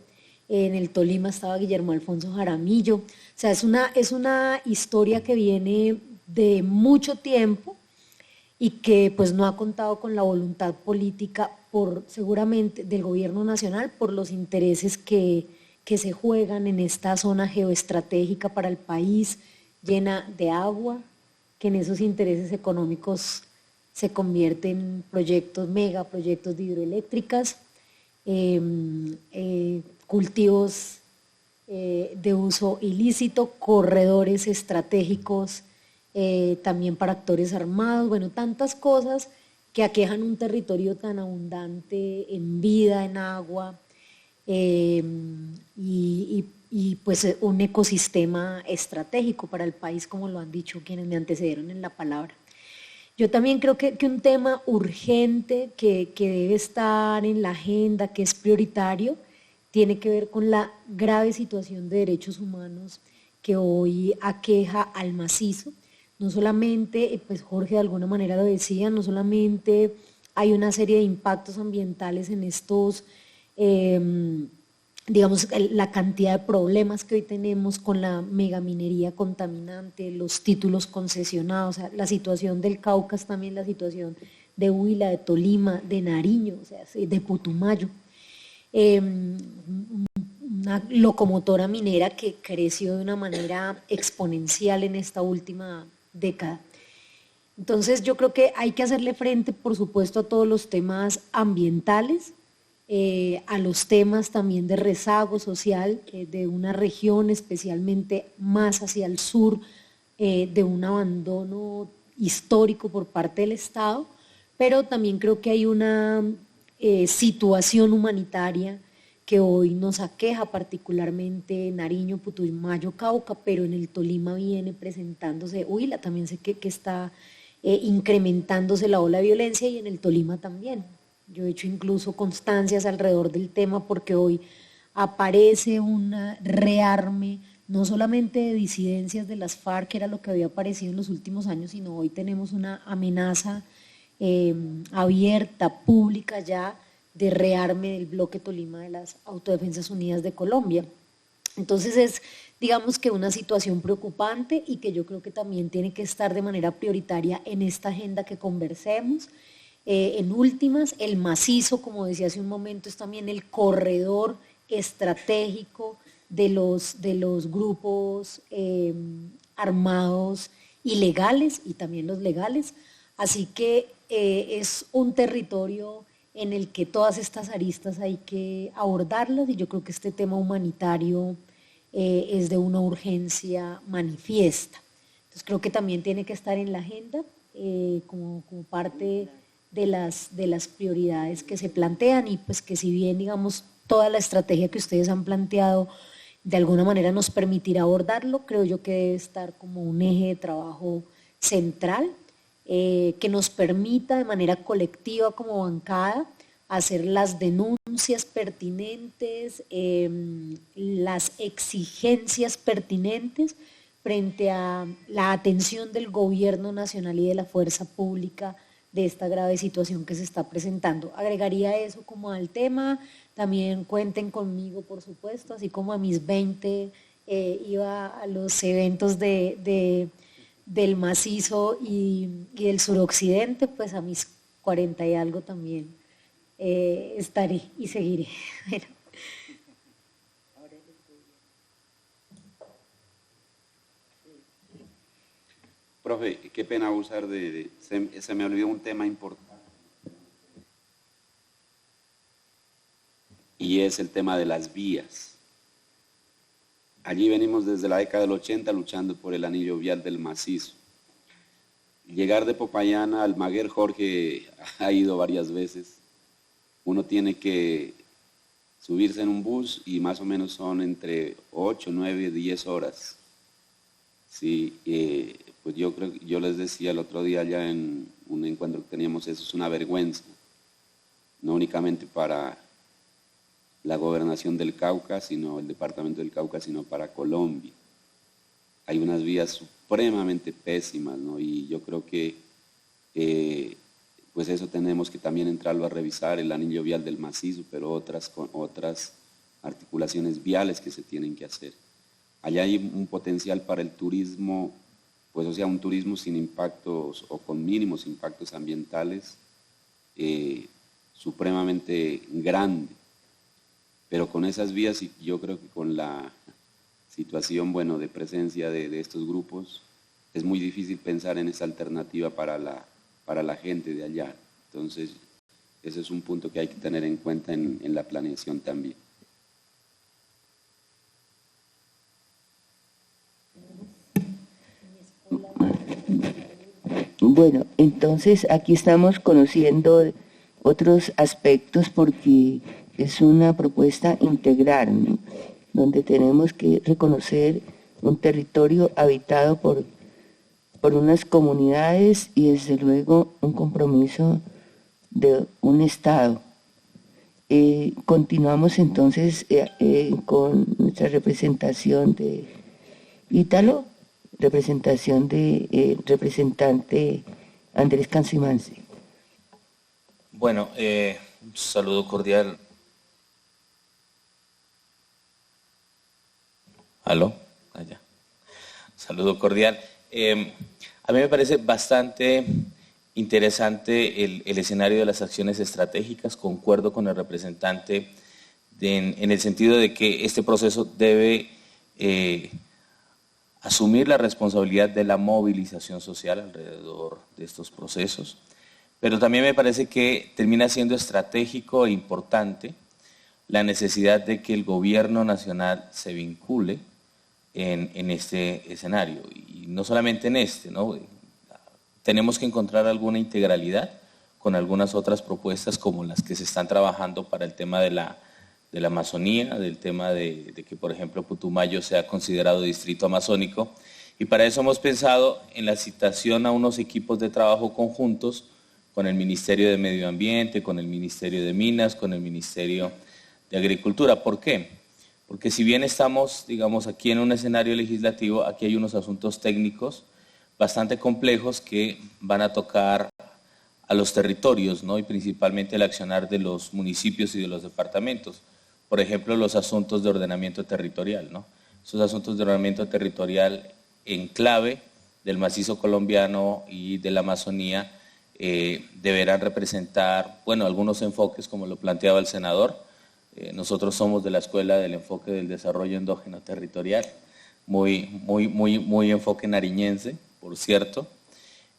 en el Tolima estaba Guillermo Alfonso Jaramillo. O sea, es una historia que viene de mucho tiempo y que pues no ha contado con la voluntad política seguramente del gobierno nacional, por los intereses que se juegan en esta zona geoestratégica para el país, llena de agua, que en esos intereses económicos se convierten en proyectos, megaproyectos de hidroeléctricas, cultivos de uso ilícito, corredores estratégicos también para actores armados, bueno, tantas cosas que aquejan un territorio tan abundante en vida, en agua, y pues un ecosistema estratégico para el país, como lo han dicho quienes me antecedieron en la palabra. Yo también creo que un tema urgente que debe estar en la agenda, que es prioritario, tiene que ver con la grave situación de derechos humanos que hoy aqueja al macizo. No solamente, pues Jorge de alguna manera lo decía, no solamente hay una serie de impactos ambientales en estos, digamos, la cantidad de problemas que hoy tenemos con la megaminería contaminante, los títulos concesionados, o sea, la situación del Cauca es también la situación de Huila, de Tolima, de Nariño, o sea, de Putumayo. Una locomotora minera que creció de una manera exponencial en esta última década. Entonces yo creo que hay que hacerle frente, por supuesto, a todos los temas ambientales, a los temas también de rezago social de una región, especialmente más hacia el sur, de un abandono histórico por parte del Estado, pero también creo que hay una situación humanitaria que hoy nos aqueja particularmente en Nariño, Putumayo, Cauca, pero en el Tolima viene presentándose, Huila también sé que está incrementándose la ola de violencia, y en el Tolima también. Yo he hecho incluso constancias alrededor del tema porque hoy aparece un rearme, no solamente de disidencias de las FARC, que era lo que había aparecido en los últimos años, sino hoy tenemos una amenaza abierta, pública ya, de rearme del bloque Tolima de las Autodefensas Unidas de Colombia. Entonces es, digamos que una situación preocupante y que yo creo que también tiene que estar de manera prioritaria en esta agenda que conversemos. En últimas, el macizo, como decía hace un momento, es también el corredor estratégico de los grupos armados ilegales y también los legales. Así que es un territorio en el que todas estas aristas hay que abordarlas, y yo creo que este tema humanitario es de una urgencia manifiesta. Entonces creo que también tiene que estar en la agenda como parte de las prioridades que se plantean, y pues que si bien, digamos, toda la estrategia que ustedes han planteado de alguna manera nos permitirá abordarlo, creo yo que debe estar como un eje de trabajo central, que nos permita de manera colectiva como bancada hacer las denuncias pertinentes, las exigencias pertinentes frente a la atención del gobierno nacional y de la fuerza pública de esta grave situación que se está presentando. Agregaría eso como al tema, también cuenten conmigo, por supuesto, así como a mis 20 iba a los eventos del macizo y del suroccidente, pues a mis 40 y algo también estaré y seguiré. Bueno. Profe, qué pena abusar se me olvidó un tema importante. Y es el tema de las vías. Allí venimos desde la década del 80 luchando por el anillo vial del macizo. llegar de Popayán al Maguer, Jorge ha ido varias veces. Uno tiene que subirse en un bus y más o menos son entre 8, 9, 10 horas. Sí, pues yo creo, yo les decía el otro día ya en un encuentro que teníamos, eso es una vergüenza, no únicamente para la gobernación del Cauca, sino el departamento del Cauca, sino para Colombia. Hay unas vías supremamente pésimas, ¿no? Y yo creo que pues eso tenemos que también entrarlo a revisar, el anillo vial del macizo, pero otras articulaciones viales que se tienen que hacer. Allá hay un potencial para el turismo, pues o sea, un turismo sin impactos o con mínimos impactos ambientales supremamente grande. Pero con esas vías, y yo creo que con la situación, bueno, de presencia de estos grupos, es muy difícil pensar en esa alternativa para la gente de allá. Entonces, ese es un punto que hay que tener en cuenta en la planeación también. Bueno, entonces aquí estamos conociendo otros aspectos porque es una propuesta integral, ¿no? Donde tenemos que reconocer un territorio habitado por unas comunidades y desde luego un compromiso de un Estado. Continuamos entonces con nuestra representación de Ítalo, representación de representante Andrés Cancimance. Bueno, un saludo cordial. ¿Aló? Allá. Saludo cordial. A mí me parece bastante interesante el escenario de las acciones estratégicas. Concuerdo con el representante en el sentido de que este proceso debe asumir la responsabilidad de la movilización social alrededor de estos procesos. Pero también me parece que termina siendo estratégico e importante la necesidad de que el gobierno nacional se vincule en este escenario. Y no solamente en este, ¿no? Tenemos que encontrar alguna integralidad con algunas otras propuestas como las que se están trabajando para el tema de la Amazonía, del tema de que, por ejemplo, Putumayo sea considerado distrito amazónico. Y para eso hemos pensado en la citación a unos equipos de trabajo conjuntos con el Ministerio de Medio Ambiente, con el Ministerio de Minas, con el Ministerio de Agricultura. ¿Por qué? Porque si bien estamos, digamos, aquí en un escenario legislativo, aquí hay unos asuntos técnicos bastante complejos que van a tocar a los territorios, ¿no? Y principalmente el accionar de los municipios y de los departamentos. Por ejemplo, los asuntos de ordenamiento territorial, ¿no? Esos asuntos de ordenamiento territorial en clave del macizo colombiano y de la Amazonía deberán representar, bueno, algunos enfoques como lo planteaba el senador. Nosotros somos de la escuela del enfoque del desarrollo endógeno territorial, muy enfoque nariñense, por cierto,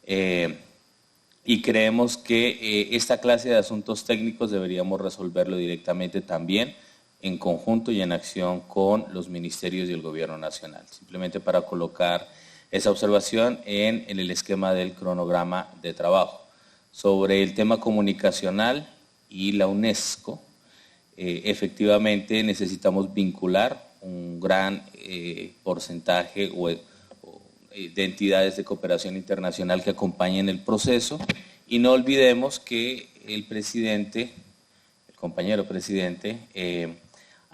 y creemos que esta clase de asuntos técnicos deberíamos resolverlo directamente también en conjunto y en acción con los ministerios y el gobierno nacional, simplemente para colocar esa observación en el esquema del cronograma de trabajo. Sobre el tema comunicacional y la UNESCO, efectivamente necesitamos vincular un gran porcentaje de entidades de cooperación internacional que acompañen el proceso y no olvidemos que el compañero presidente,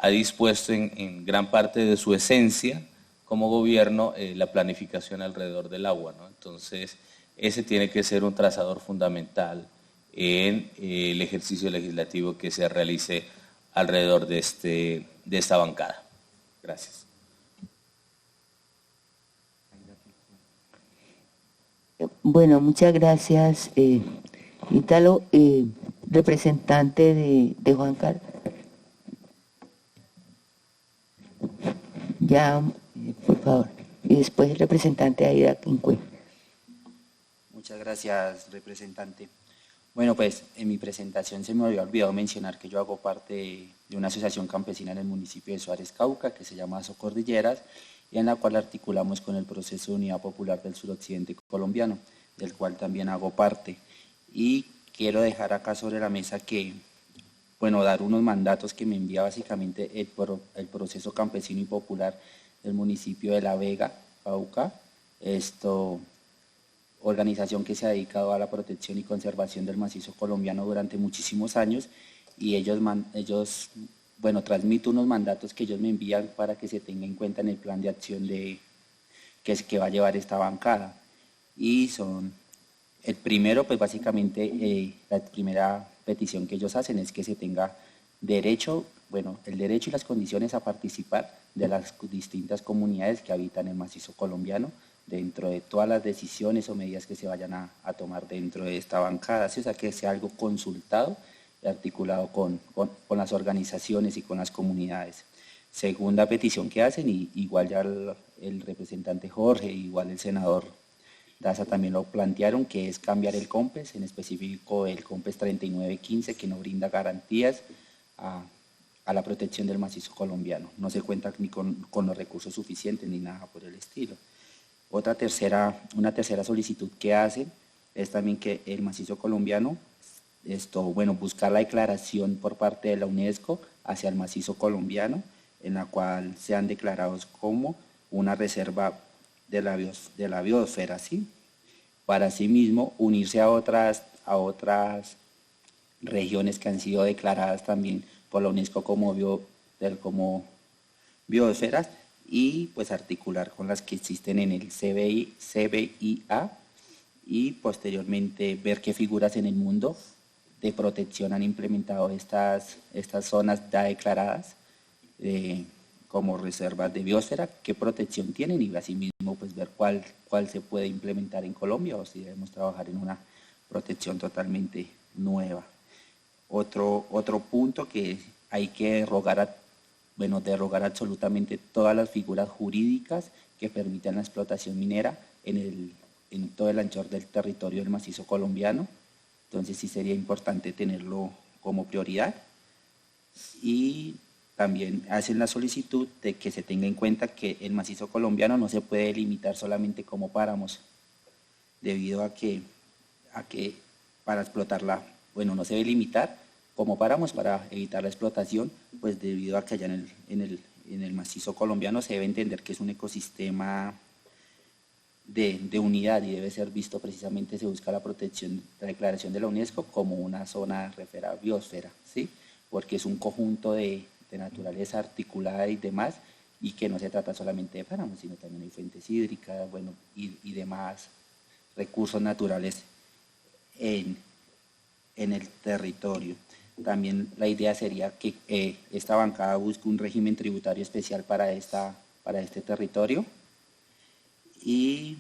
ha dispuesto en gran parte de su esencia como gobierno la planificación alrededor del agua, ¿no? Entonces, ese tiene que ser un trazador fundamental en el ejercicio legislativo que se realice alrededor de esta bancada. Gracias. Bueno, muchas gracias, Ítalo. Representante de Juan Carlos. Ya, por favor. Y después el representante Aida Quincue. Muchas gracias, representante. Bueno, pues en mi presentación se me había olvidado mencionar que yo hago parte de una asociación campesina en el municipio de Suárez, Cauca, que se llama Socordilleras, y en la cual articulamos con el proceso de unidad popular del suroccidente colombiano. del cual también hago parte. Y quiero dejar acá sobre la mesa que, bueno, dar unos mandatos que me envía básicamente el proceso campesino y popular del municipio de La Vega, Cauca, organización que se ha dedicado a la protección y conservación del macizo colombiano durante muchísimos años, y ellos bueno, transmito unos mandatos que ellos me envían para que se tenga en cuenta en el plan de acción que va a llevar esta bancada. Y son, el primero, pues básicamente, la primera petición que ellos hacen es que se tenga derecho, bueno, el derecho y las condiciones a participar de las distintas comunidades que habitan el macizo colombiano dentro de todas las decisiones o medidas que se vayan a tomar dentro de esta bancada, ¿sí? O sea, que sea algo consultado y articulado con las organizaciones y con las comunidades. Segunda petición que hacen, y igual ya el representante Jorge, igual el senador Daza también lo plantearon, que es cambiar el COMPES, en específico el COMPES 3915, que no brinda garantías a la protección del macizo colombiano. No se cuenta ni con los recursos suficientes ni nada por el estilo. Una tercera solicitud que hacen es también que el macizo colombiano, buscar la declaración por parte de la UNESCO hacia el macizo colombiano, en la cual sean declarados como una reserva de la biosfera, ¿sí? Para asimismo unirse a otras regiones que han sido declaradas también por la UNESCO como biosferas, y pues articular con las que existen en el CBIA, y posteriormente ver qué figuras en el mundo de protección han implementado estas zonas ya declaradas como reservas de biosfera, qué protección tienen, y asimismo pues ver cuál se puede implementar en Colombia, o si debemos trabajar en una protección totalmente nueva. Otro punto que hay que derogar absolutamente todas las figuras jurídicas que permitan la explotación minera en todo el anchor del territorio del macizo colombiano. Entonces sí sería importante tenerlo como prioridad. Y también hacen la solicitud de que se tenga en cuenta que el macizo colombiano no se puede delimitar solamente como páramos, debido a que para explotarla, no se debe limitar como páramos para evitar la explotación, pues debido a que allá en el macizo colombiano se debe entender que es un ecosistema de unidad, y debe ser visto precisamente, se busca la protección, la declaración de la UNESCO como una zona referida a biosfera, ¿sí? Porque es un conjunto de naturaleza articulada y demás, y que no se trata solamente de páramos, sino también hay fuentes hídricas, y demás recursos naturales en el territorio. También la idea sería que esta bancada busque un régimen tributario especial para este territorio, y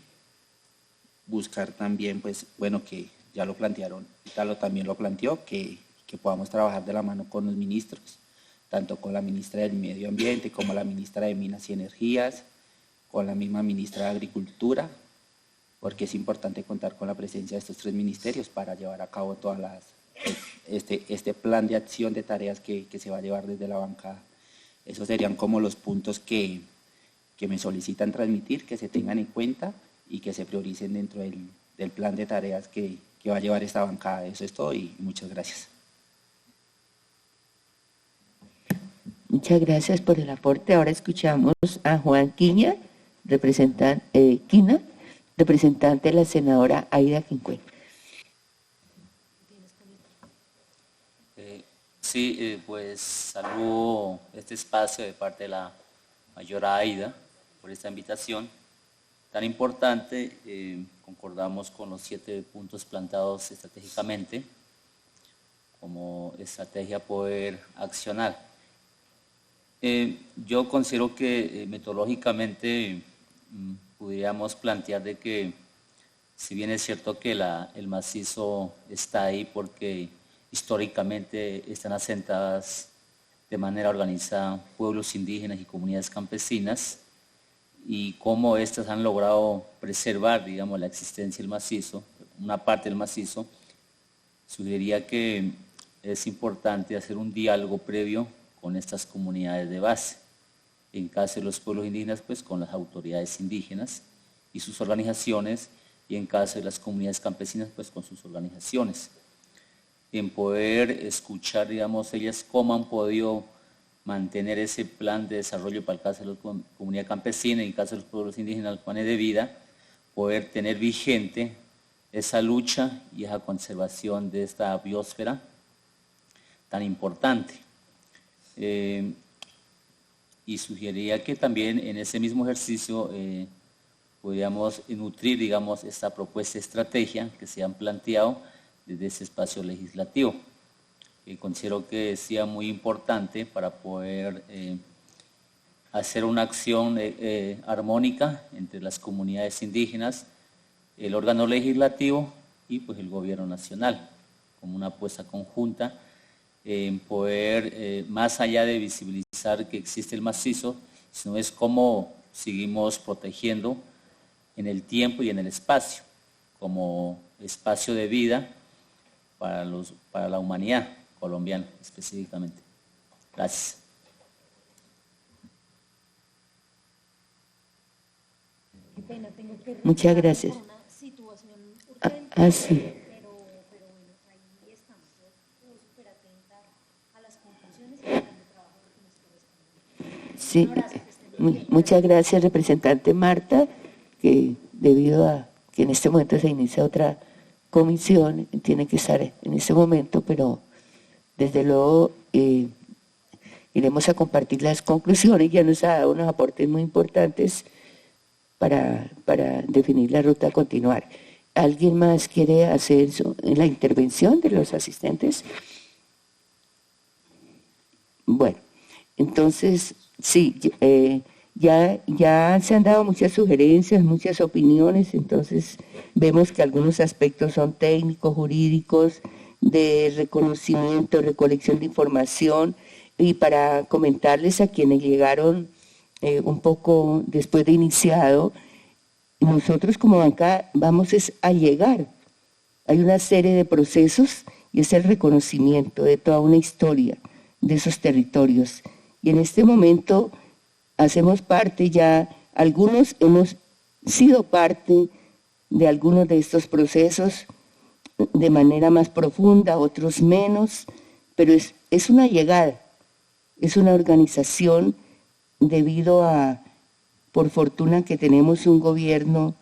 buscar también, que ya lo plantearon, Italo también lo planteó, que podamos trabajar de la mano con los ministros, tanto con la ministra del Medio Ambiente como la ministra de Minas y Energías, con la misma ministra de Agricultura, porque es importante contar con la presencia de estos tres ministerios para llevar a cabo todas este plan de acción de tareas que se va a llevar desde la bancada. Esos serían como los puntos que me solicitan transmitir, que se tengan en cuenta y que se prioricen dentro del plan de tareas que va a llevar esta bancada. Eso es todo, y muchas gracias. Muchas gracias por el aporte. Ahora escuchamos a Juan Quina, representante de la senadora Aida Quincué. Pues saludo este espacio de parte de la mayora Aida por esta invitación tan importante. Concordamos con los 7 puntos planteados estratégicamente como estrategia a poder accionar. Yo considero que metodológicamente pudiéramos plantear de que, si bien es cierto que el macizo está ahí porque históricamente están asentadas de manera organizada pueblos indígenas y comunidades campesinas, y cómo éstas han logrado preservar, digamos, la existencia del macizo, una parte del macizo, sugeriría que es importante hacer un diálogo previo con estas comunidades de base. En caso de los pueblos indígenas, pues con las autoridades indígenas y sus organizaciones, y en caso de las comunidades campesinas, pues con sus organizaciones. En poder escuchar, digamos, ellas cómo han podido mantener ese plan de desarrollo para el caso de la comunidad campesina y en el caso de los pueblos indígenas, los planes de vida, poder tener vigente esa lucha y esa conservación de esta biosfera tan importante. Y sugeriría que también en ese mismo ejercicio podríamos nutrir, digamos, esta propuesta de estrategia que se han planteado desde ese espacio legislativo. Considero que sea muy importante para poder hacer una acción armónica entre las comunidades indígenas, el órgano legislativo y pues el gobierno nacional, como una apuesta conjunta en poder, más allá de visibilizar que existe el macizo, sino es cómo seguimos protegiendo en el tiempo y en el espacio, como espacio de vida para la humanidad colombiana específicamente. Gracias. Qué pena, tengo que Muchas gracias. por una situación urgente, Sí. pero bueno, ahí estamos. Yo estoy súper atenta a las conclusiones y al plan de trabajo que nos corresponde. Sí, Un abrazo, que estén muy bien. muchas gracias, representante Marta, que debido a que en este momento se inicia otra comisión, tiene que estar en este momento, pero desde luego iremos a compartir las conclusiones, ya nos ha dado unos aportes muy importantes para definir la ruta a continuar. ¿Alguien más quiere hacer la intervención de los asistentes? Bueno, entonces, sí, ya se han dado muchas sugerencias, muchas opiniones, entonces vemos que algunos aspectos son técnicos, jurídicos, de reconocimiento, recolección de información, y para comentarles a quienes llegaron un poco después de iniciado, nosotros como banca vamos a llegar. Hay una serie de procesos y es el reconocimiento de toda una historia de esos territorios. Y en este momento hacemos parte ya, algunos hemos sido parte de algunos de estos procesos de manera más profunda, otros menos, pero es una llegada, es una organización debido a, por fortuna, que tenemos un gobierno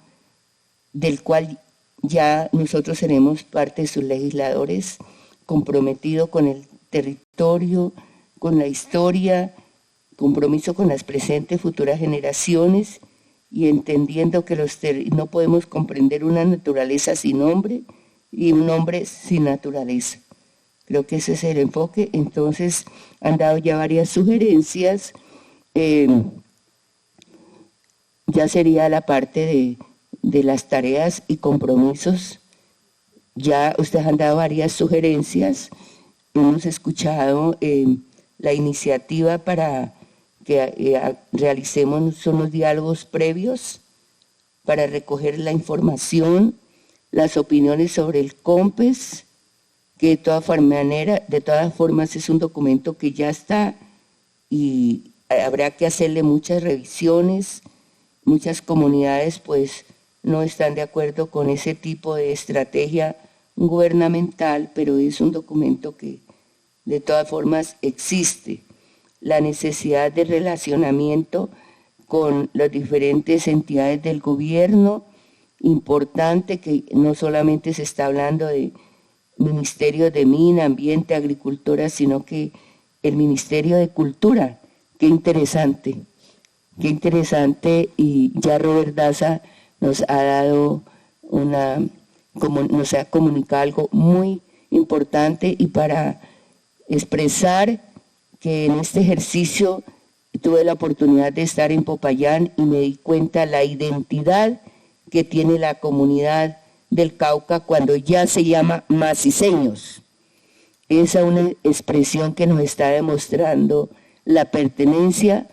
del cual ya nosotros seremos parte de sus legisladores, comprometido con el territorio, con la historia, compromiso con las presentes y futuras generaciones y entendiendo que no podemos comprender una naturaleza sin hombre y un hombre sin naturaleza. Creo que ese es el enfoque. Entonces han dado ya varias sugerencias. Ya sería la parte de las tareas y compromisos. Ya ustedes han dado varias sugerencias. Hemos escuchado la iniciativa para que realicemos unos diálogos previos para recoger la información, las opiniones sobre el COMPES, que de todas formas es un documento que ya está y habrá que hacerle muchas revisiones. Muchas comunidades pues no están de acuerdo con ese tipo de estrategia gubernamental, pero es un documento que de todas formas existe. La necesidad de relacionamiento con las diferentes entidades del gobierno, importante que no solamente se está hablando de Ministerio de Mina, Ambiente, Agricultura, sino que el Ministerio de Cultura. Qué interesante, y ya Robert Daza nos ha dado nos ha comunicado algo muy importante y para expresar que en este ejercicio tuve la oportunidad de estar en Popayán y me di cuenta la identidad que tiene la comunidad del Cauca cuando ya se llama maciseños. Esa es una expresión que nos está demostrando la pertenencia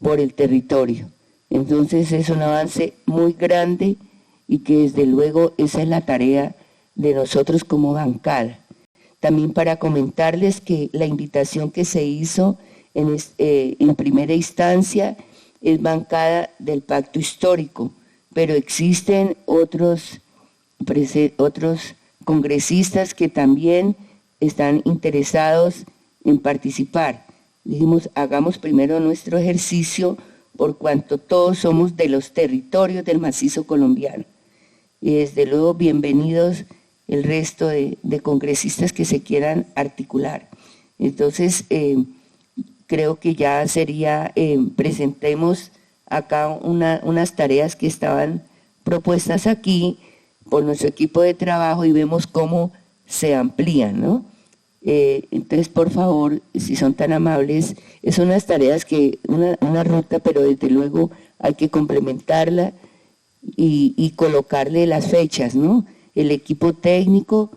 por el territorio. Entonces es un avance muy grande y que desde luego esa es la tarea de nosotros como bancada. También para comentarles que la invitación que se hizo en primera instancia es bancada del Pacto Histórico, pero existen otros otros congresistas que también están interesados en participar. Dijimos, hagamos primero nuestro ejercicio por cuanto todos somos de los territorios del macizo colombiano. Y desde luego, bienvenidos el resto de congresistas que se quieran articular. Entonces, creo que ya sería, presentemos acá unas tareas que estaban propuestas aquí por nuestro equipo de trabajo y vemos cómo se amplían, ¿no? Entonces, por favor, si son tan amables, son unas tareas que, una ruta, pero desde luego hay que complementarla y colocarle las fechas, ¿no? El equipo técnico,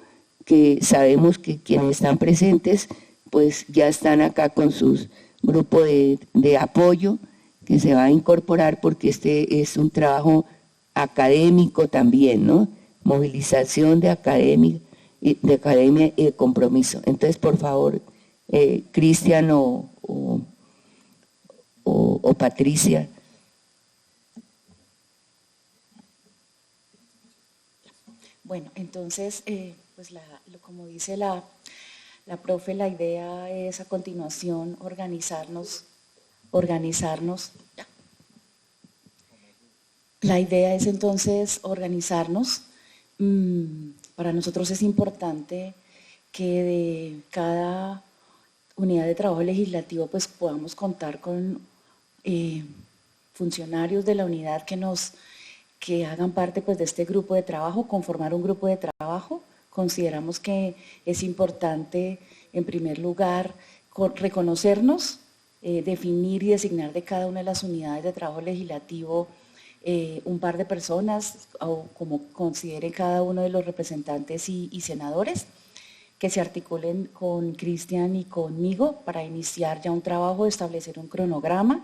que sabemos que quienes están presentes, pues ya están acá con sus grupos de apoyo, que se va a incorporar porque este es un trabajo académico también, ¿no? Movilización de academia y de compromiso. Entonces, por favor, Cristian o Patricia. Bueno, entonces, pues como dice la profe, la idea es a continuación organizarnos. La idea es entonces organizarnos. Para nosotros es importante que de cada unidad de trabajo legislativo pues podamos contar con funcionarios de la unidad que hagan parte pues de este grupo de trabajo, conformar un grupo de trabajo. Consideramos que es importante, en primer lugar, reconocernos, definir y designar de cada una de las unidades de trabajo legislativo un par de personas, o como considere cada uno de los representantes y senadores, que se articulen con Cristian y conmigo para iniciar ya un trabajo, establecer un cronograma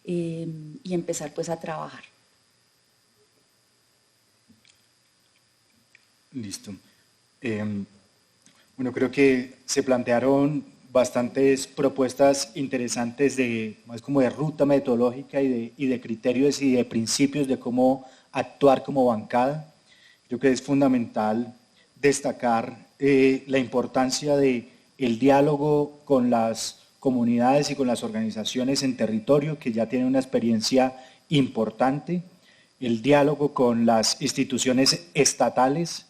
y empezar pues a trabajar. Listo. Bueno, creo que se plantearon bastantes propuestas interesantes más como de ruta metodológica y de criterios y de principios de cómo actuar como bancada. Creo que es fundamental destacar la importancia del diálogo con las comunidades y con las organizaciones en territorio que ya tienen una experiencia importante, el diálogo con las instituciones estatales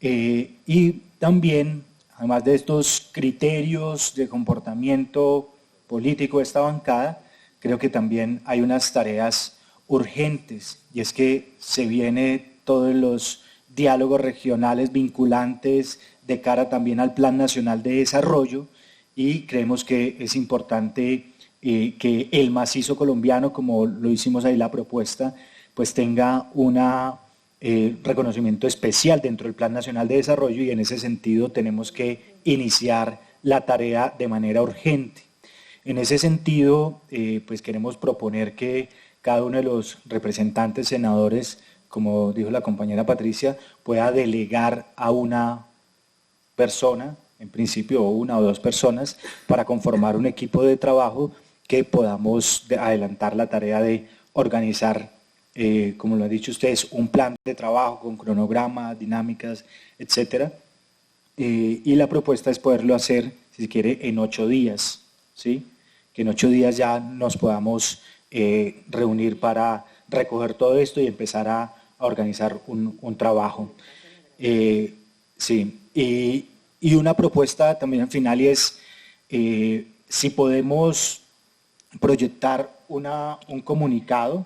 y también, además de estos criterios de comportamiento político de esta bancada, creo que también hay unas tareas urgentes, y es que se viene todos los diálogos regionales vinculantes de cara también al Plan Nacional de Desarrollo, y creemos que es importante que el macizo colombiano, como lo hicimos ahí la propuesta, pues tenga un reconocimiento especial dentro del Plan Nacional de Desarrollo, y en ese sentido tenemos que iniciar la tarea de manera urgente. En ese sentido, pues queremos proponer que cada uno de los representantes senadores, como dijo la compañera Patricia, pueda delegar a una persona, en principio una o dos personas, para conformar un equipo de trabajo que podamos adelantar la tarea de organizar, como lo han dicho ustedes, un plan de trabajo con cronograma, dinámicas, etcétera. Y la propuesta es poderlo hacer, si se quiere, en 8 días, ¿sí? Que en 8 días ya nos podamos reunir para recoger todo esto y empezar a organizar un trabajo. Sí, y una propuesta también al final es si podemos proyectar un comunicado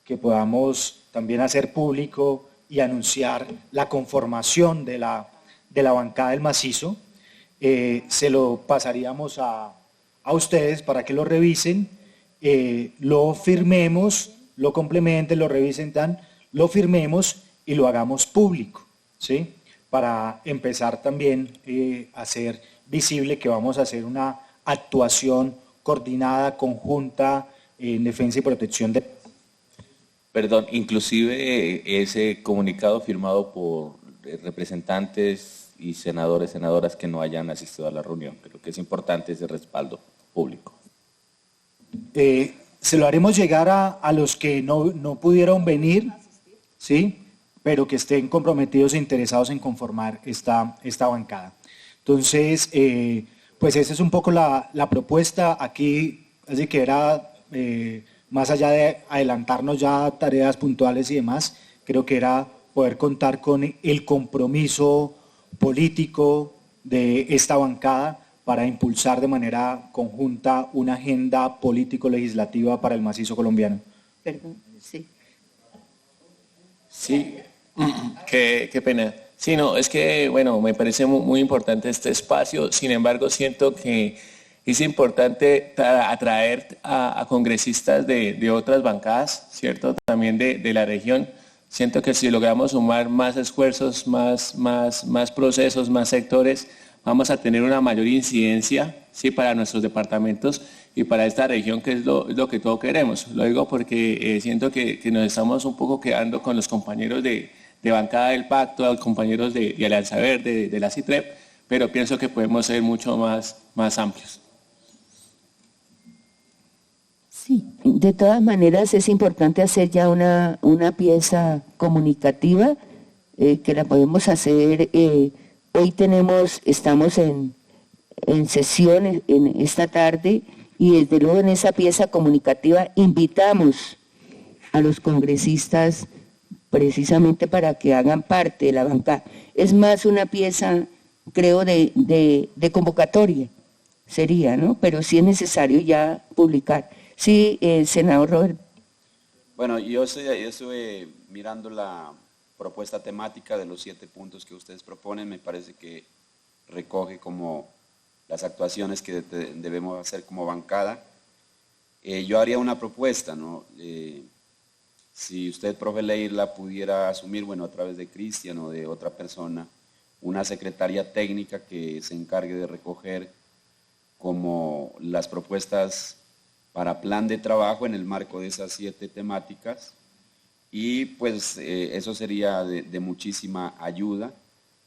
que podamos también hacer público y anunciar la conformación de la bancada del macizo, se lo pasaríamos a ustedes para que lo revisen, lo firmemos, lo complementen, lo revisen, lo firmemos y lo hagamos público, ¿sí? Para empezar también a hacer visible que vamos a hacer una actuación coordinada, conjunta, en defensa y protección de... Perdón, inclusive ese comunicado firmado por representantes y senadores, senadoras que no hayan asistido a la reunión. Creo que es importante ese respaldo público. Se lo haremos llegar a los que no pudieron venir, ¿sí? pero que estén comprometidos e interesados en conformar esta bancada. Entonces, pues esa es un poco la propuesta aquí, así que era, más allá de adelantarnos ya a tareas puntuales y demás, creo que era poder contar con el compromiso político de esta bancada para impulsar de manera conjunta una agenda político-legislativa para el macizo colombiano. Perdón, sí. Sí, qué pena. Sí, no, es que, bueno, me parece muy importante este espacio, sin embargo, siento que es importante atraer a congresistas de otras bancadas, ¿cierto? También de la región. Siento que si logramos sumar más esfuerzos, más procesos, más sectores, vamos a tener una mayor incidencia, ¿sí?, para nuestros departamentos y para esta región, que es lo que todos queremos. Lo digo porque siento que nos estamos un poco quedando con los compañeros de bancada del Pacto, los compañeros de Alianza Verde, de la CITREP, pero pienso que podemos ser mucho más amplios. Sí, de todas maneras es importante hacer ya una pieza comunicativa que la podemos hacer. Hoy estamos en sesión en esta tarde y desde luego en esa pieza comunicativa invitamos a los congresistas precisamente para que hagan parte de la bancada. Es más una pieza, creo, de convocatoria sería, ¿no? Pero sí es necesario ya publicar. Sí, senador Robert. Bueno, yo estuve mirando la propuesta temática de los 7 puntos que ustedes proponen. Me parece que recoge como las actuaciones que debemos hacer como bancada. Yo haría una propuesta, ¿no? Si usted, profe Leila, pudiera asumir, bueno, a través de Cristian o de otra persona, una secretaria técnica que se encargue de recoger como las propuestas para plan de trabajo en el marco de esas 7 temáticas, y pues eso sería de muchísima ayuda,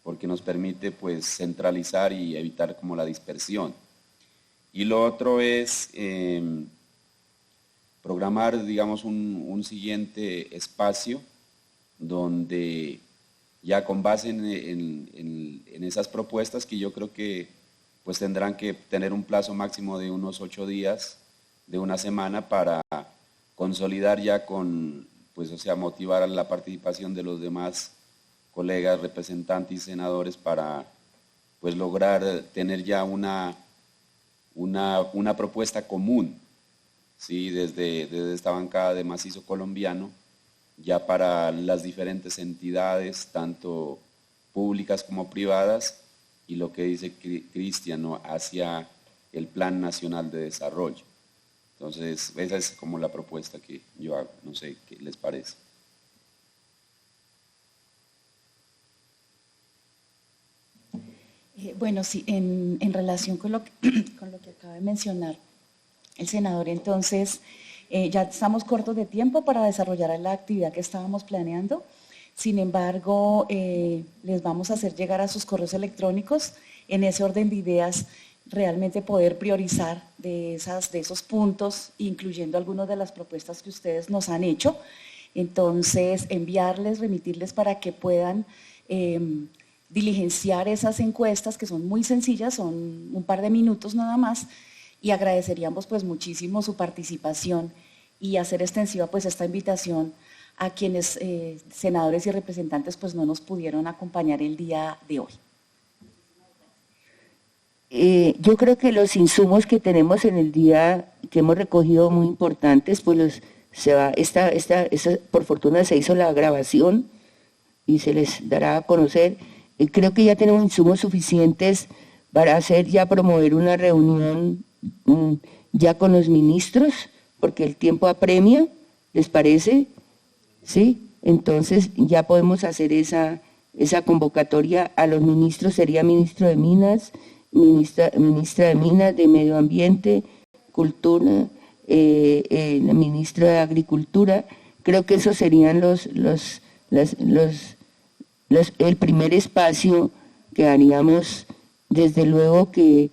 porque nos permite pues centralizar y evitar como la dispersión. Y lo otro es programar, digamos, un siguiente espacio donde ya con base en esas propuestas, que yo creo que pues tendrán que tener un plazo máximo de unos 8 días, de una semana, para consolidar ya con, pues, o sea, motivar a la participación de los demás colegas, representantes y senadores para, pues, lograr tener ya una propuesta común, ¿sí?, desde esta bancada de macizo colombiano, ya para las diferentes entidades, tanto públicas como privadas, y lo que dice Cristian, ¿no?, hacia el Plan Nacional de Desarrollo. Entonces, esa es como la propuesta que yo hago. No sé qué les parece. Bueno, sí, en relación con lo que acaba de mencionar el senador, entonces ya estamos cortos de tiempo para desarrollar la actividad que estábamos planeando. Sin embargo, les vamos a hacer llegar a sus correos electrónicos, en ese orden de ideas, realmente poder priorizar de esos puntos, incluyendo algunas de las propuestas que ustedes nos han hecho. Entonces, enviarles, remitirles para que puedan diligenciar esas encuestas, que son muy sencillas, son un par de minutos nada más, y agradeceríamos pues muchísimo su participación y hacer extensiva pues esta invitación a quienes senadores y representantes pues no nos pudieron acompañar el día de hoy. Yo creo que los insumos que tenemos en el día, que hemos recogido muy importantes, pues por fortuna se hizo la grabación y se les dará a conocer. Creo que ya tenemos insumos suficientes para promover una reunión ya con los ministros, porque el tiempo apremia, ¿les parece? ¿Sí? Entonces ya podemos hacer esa convocatoria a los ministros, sería ministro de Minas, ministra de Minas, de Medio Ambiente, Cultura, el ministro de Agricultura. Creo que esos serían el primer espacio que haríamos. Desde luego que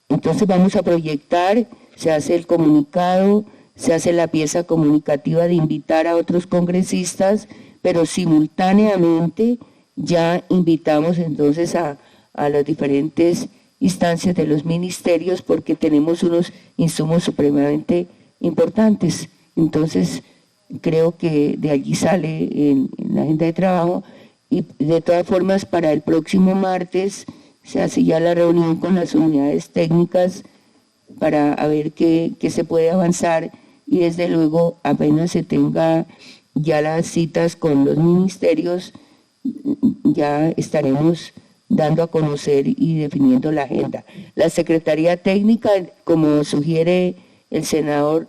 entonces vamos a proyectar, se hace el comunicado, se hace la pieza comunicativa de invitar a otros congresistas, pero simultáneamente ya invitamos entonces a las diferentes instancias de los ministerios porque tenemos unos insumos supremamente importantes. Entonces, creo que de allí sale en la agenda de trabajo y de todas formas para el próximo martes se hace ya la reunión con las unidades técnicas para ver qué se puede avanzar y desde luego apenas se tenga ya las citas con los ministerios, ya estaremos dando a conocer y definiendo la agenda. La Secretaría Técnica, como sugiere el senador,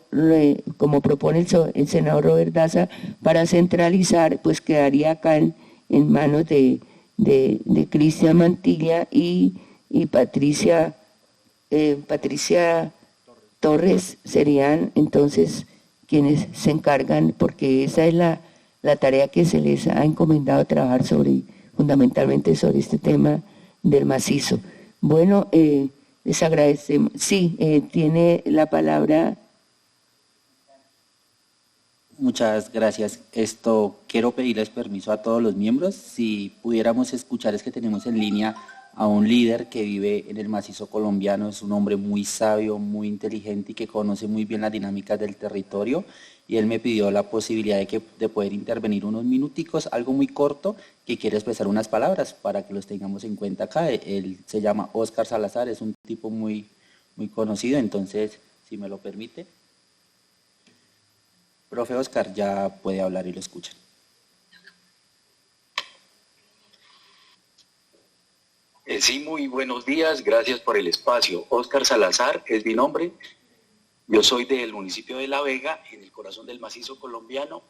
como propone el senador Robert Daza, para centralizar, pues quedaría acá en manos de Cristian Mantilla y Patricia Torres serían entonces quienes se encargan, porque esa es la tarea que se les ha encomendado trabajar fundamentalmente sobre este tema del macizo. Bueno, les agradecemos. Sí, tiene la palabra. Muchas gracias. Quiero pedirles permiso a todos los miembros, si pudiéramos escuchar, es que tenemos en línea a un líder que vive en el macizo colombiano, es un hombre muy sabio, muy inteligente y que conoce muy bien las dinámicas del territorio, y él me pidió la posibilidad de poder intervenir unos minuticos, algo muy corto, que quiere expresar unas palabras para que los tengamos en cuenta acá. Él se llama Óscar Salazar, es un tipo muy conocido, entonces, si me lo permite. Profe Óscar, ya puede hablar y lo escuchan. Sí, muy buenos días, gracias por el espacio. Óscar Salazar es mi nombre. Yo soy del municipio de La Vega, en el corazón del macizo colombiano,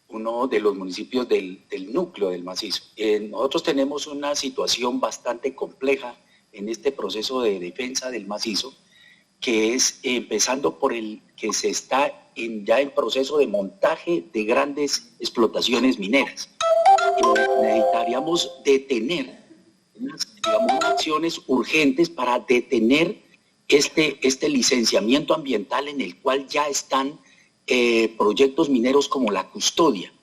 uno de los municipios del núcleo del macizo. Nosotros tenemos una situación bastante compleja en este proceso de defensa del macizo, que es empezando por el que se está ya en proceso de montaje de grandes explotaciones mineras. Necesitaríamos detener unas acciones urgentes para detener este licenciamiento ambiental en el cual ya están proyectos mineros como la Custodia,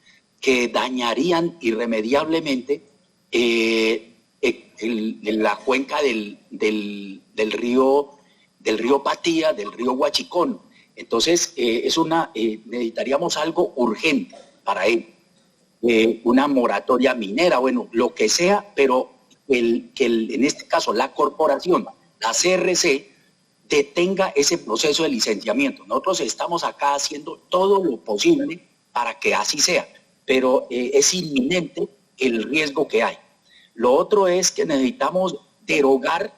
que dañarían irremediablemente la cuenca del río Patía, del río Huachicón. Entonces, necesitaríamos algo urgente para él, una moratoria minera, bueno, lo que sea, pero en este caso la corporación, la CRC, detenga ese proceso de licenciamiento. Nosotros estamos acá haciendo todo lo posible para que así sea, pero es inminente el riesgo que hay. Lo otro es que necesitamos derogar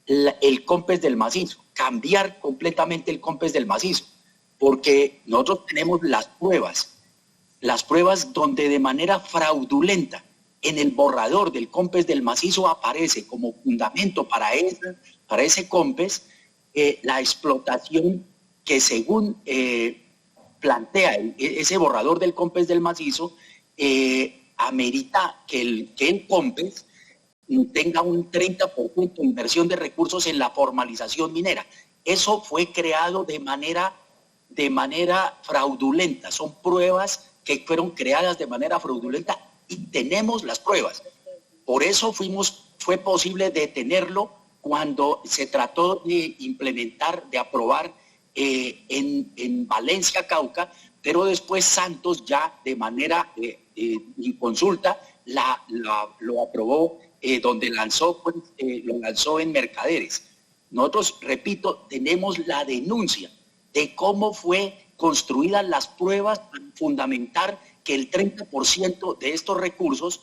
el COMPES del macizo, cambiar completamente el COMPES del macizo, porque nosotros tenemos las pruebas donde de manera fraudulenta en el borrador del COMPES del macizo aparece como fundamento para ese COMPES la explotación que según plantea ese borrador del COMPES del macizo, amerita que el COMPES tenga un 30% de inversión de recursos en la formalización minera. Eso fue creado de manera fraudulenta. Son pruebas que fueron creadas de manera fraudulenta y tenemos las pruebas. Por eso fue posible detenerlo cuando se trató de implementar, de aprobar en Valencia, Cauca, pero después Santos ya de manera en consulta lo aprobó, donde lo lanzó en Mercaderes. Nosotros, repito, tenemos la denuncia de cómo fue construidas las pruebas para fundamentar que el 30% de estos recursos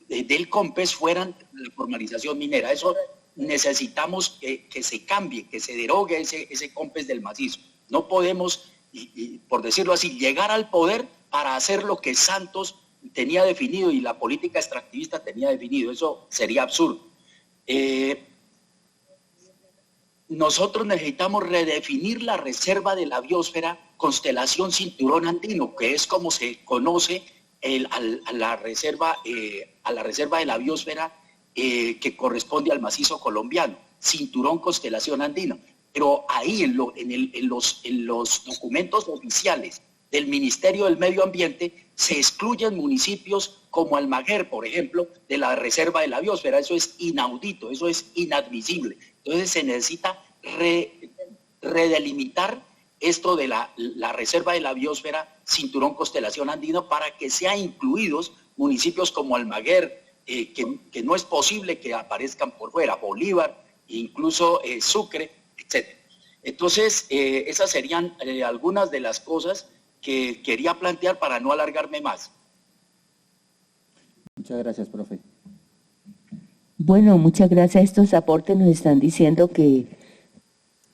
del COMPES fueran la formalización minera. Eso necesitamos que se cambie, que se derogue ese COMPES del macizo. No podemos, por decirlo así, llegar al poder para hacer lo que Santos tenía definido y la política extractivista tenía definido. Eso sería absurdo. Nosotros necesitamos redefinir la reserva de la biosfera Constelación Cinturón Andino, que es como se conoce a la reserva de la biosfera que corresponde al macizo colombiano, Cinturón Constelación Andino. Pero ahí en los documentos oficiales del Ministerio del Medio Ambiente se excluyen municipios como Almaguer, por ejemplo, de la reserva de la biosfera. Eso es inaudito, eso es inadmisible. Entonces se necesita redelimitar esto de la reserva de la biosfera Cinturón Constelación Andino para que sean incluidos municipios como Almaguer, que no es posible que aparezcan por fuera, Bolívar, incluso Sucre, etc. Entonces, esas serían algunas de las cosas que quería plantear para no alargarme más. Muchas gracias, profe. Bueno, muchas gracias. Estos aportes nos están diciendo que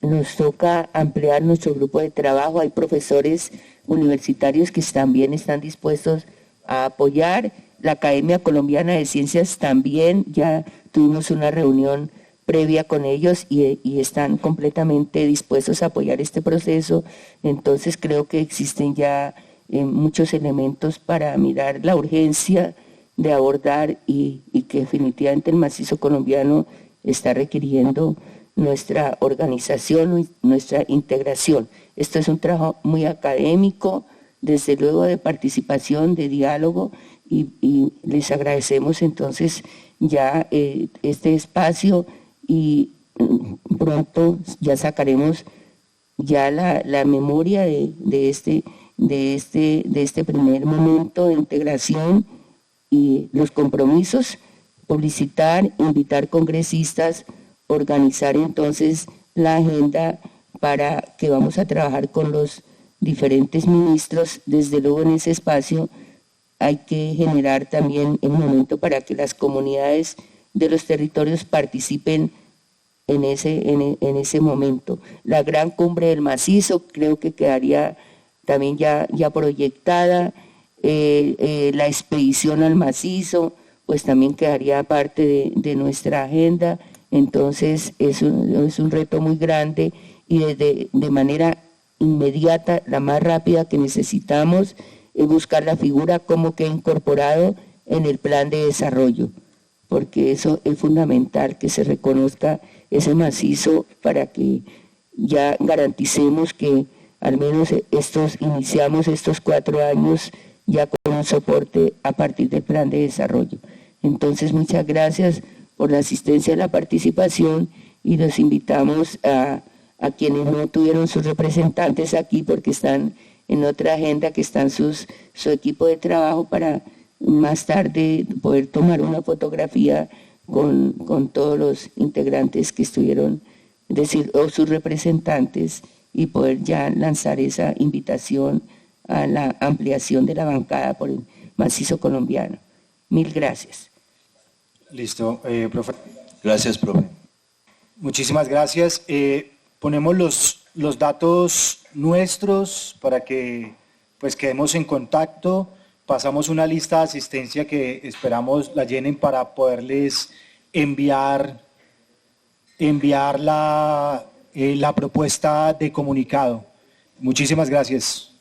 nos toca ampliar nuestro grupo de trabajo. Hay profesores universitarios que también están dispuestos a apoyar. La Academia Colombiana de Ciencias también, ya tuvimos una reunión previa con ellos y están completamente dispuestos a apoyar este proceso. Entonces creo que existen ya muchos elementos para mirar la urgencia de abordar y que definitivamente el macizo colombiano está requiriendo nuestra organización, nuestra integración. Esto es un trabajo muy académico, desde luego de participación, de diálogo, y les agradecemos entonces ya este espacio y pronto ya sacaremos ya la memoria de este primer momento de integración y los compromisos, publicitar, invitar congresistas, organizar entonces la agenda para que vamos a trabajar con los diferentes ministros. Desde luego en ese espacio hay que generar también un momento para que las comunidades de los territorios participen en ese momento. La gran cumbre del macizo creo que quedaría también ya proyectada, la expedición al macizo pues también quedaría parte de nuestra agenda. Entonces es un reto muy grande y de manera inmediata, la más rápida que necesitamos es buscar la figura como que incorporado en el plan de desarrollo, porque eso es fundamental, que se reconozca ese macizo para que ya garanticemos que al menos iniciamos estos 4 años ya con un soporte a partir del plan de desarrollo. Entonces muchas gracias por la asistencia y la participación y los invitamos a quienes no tuvieron sus representantes aquí porque están en otra agenda, que están su equipo de trabajo, para más tarde poder tomar una fotografía con todos los integrantes que estuvieron, es decir, o sus representantes, y poder ya lanzar esa invitación a la ampliación de la bancada por el macizo colombiano. Mil gracias. Listo, profe. Gracias, profe. Muchísimas gracias. Ponemos los datos nuestros para que pues quedemos en contacto. Pasamos una lista de asistencia que esperamos la llenen para poderles enviar la propuesta de comunicado. Muchísimas gracias.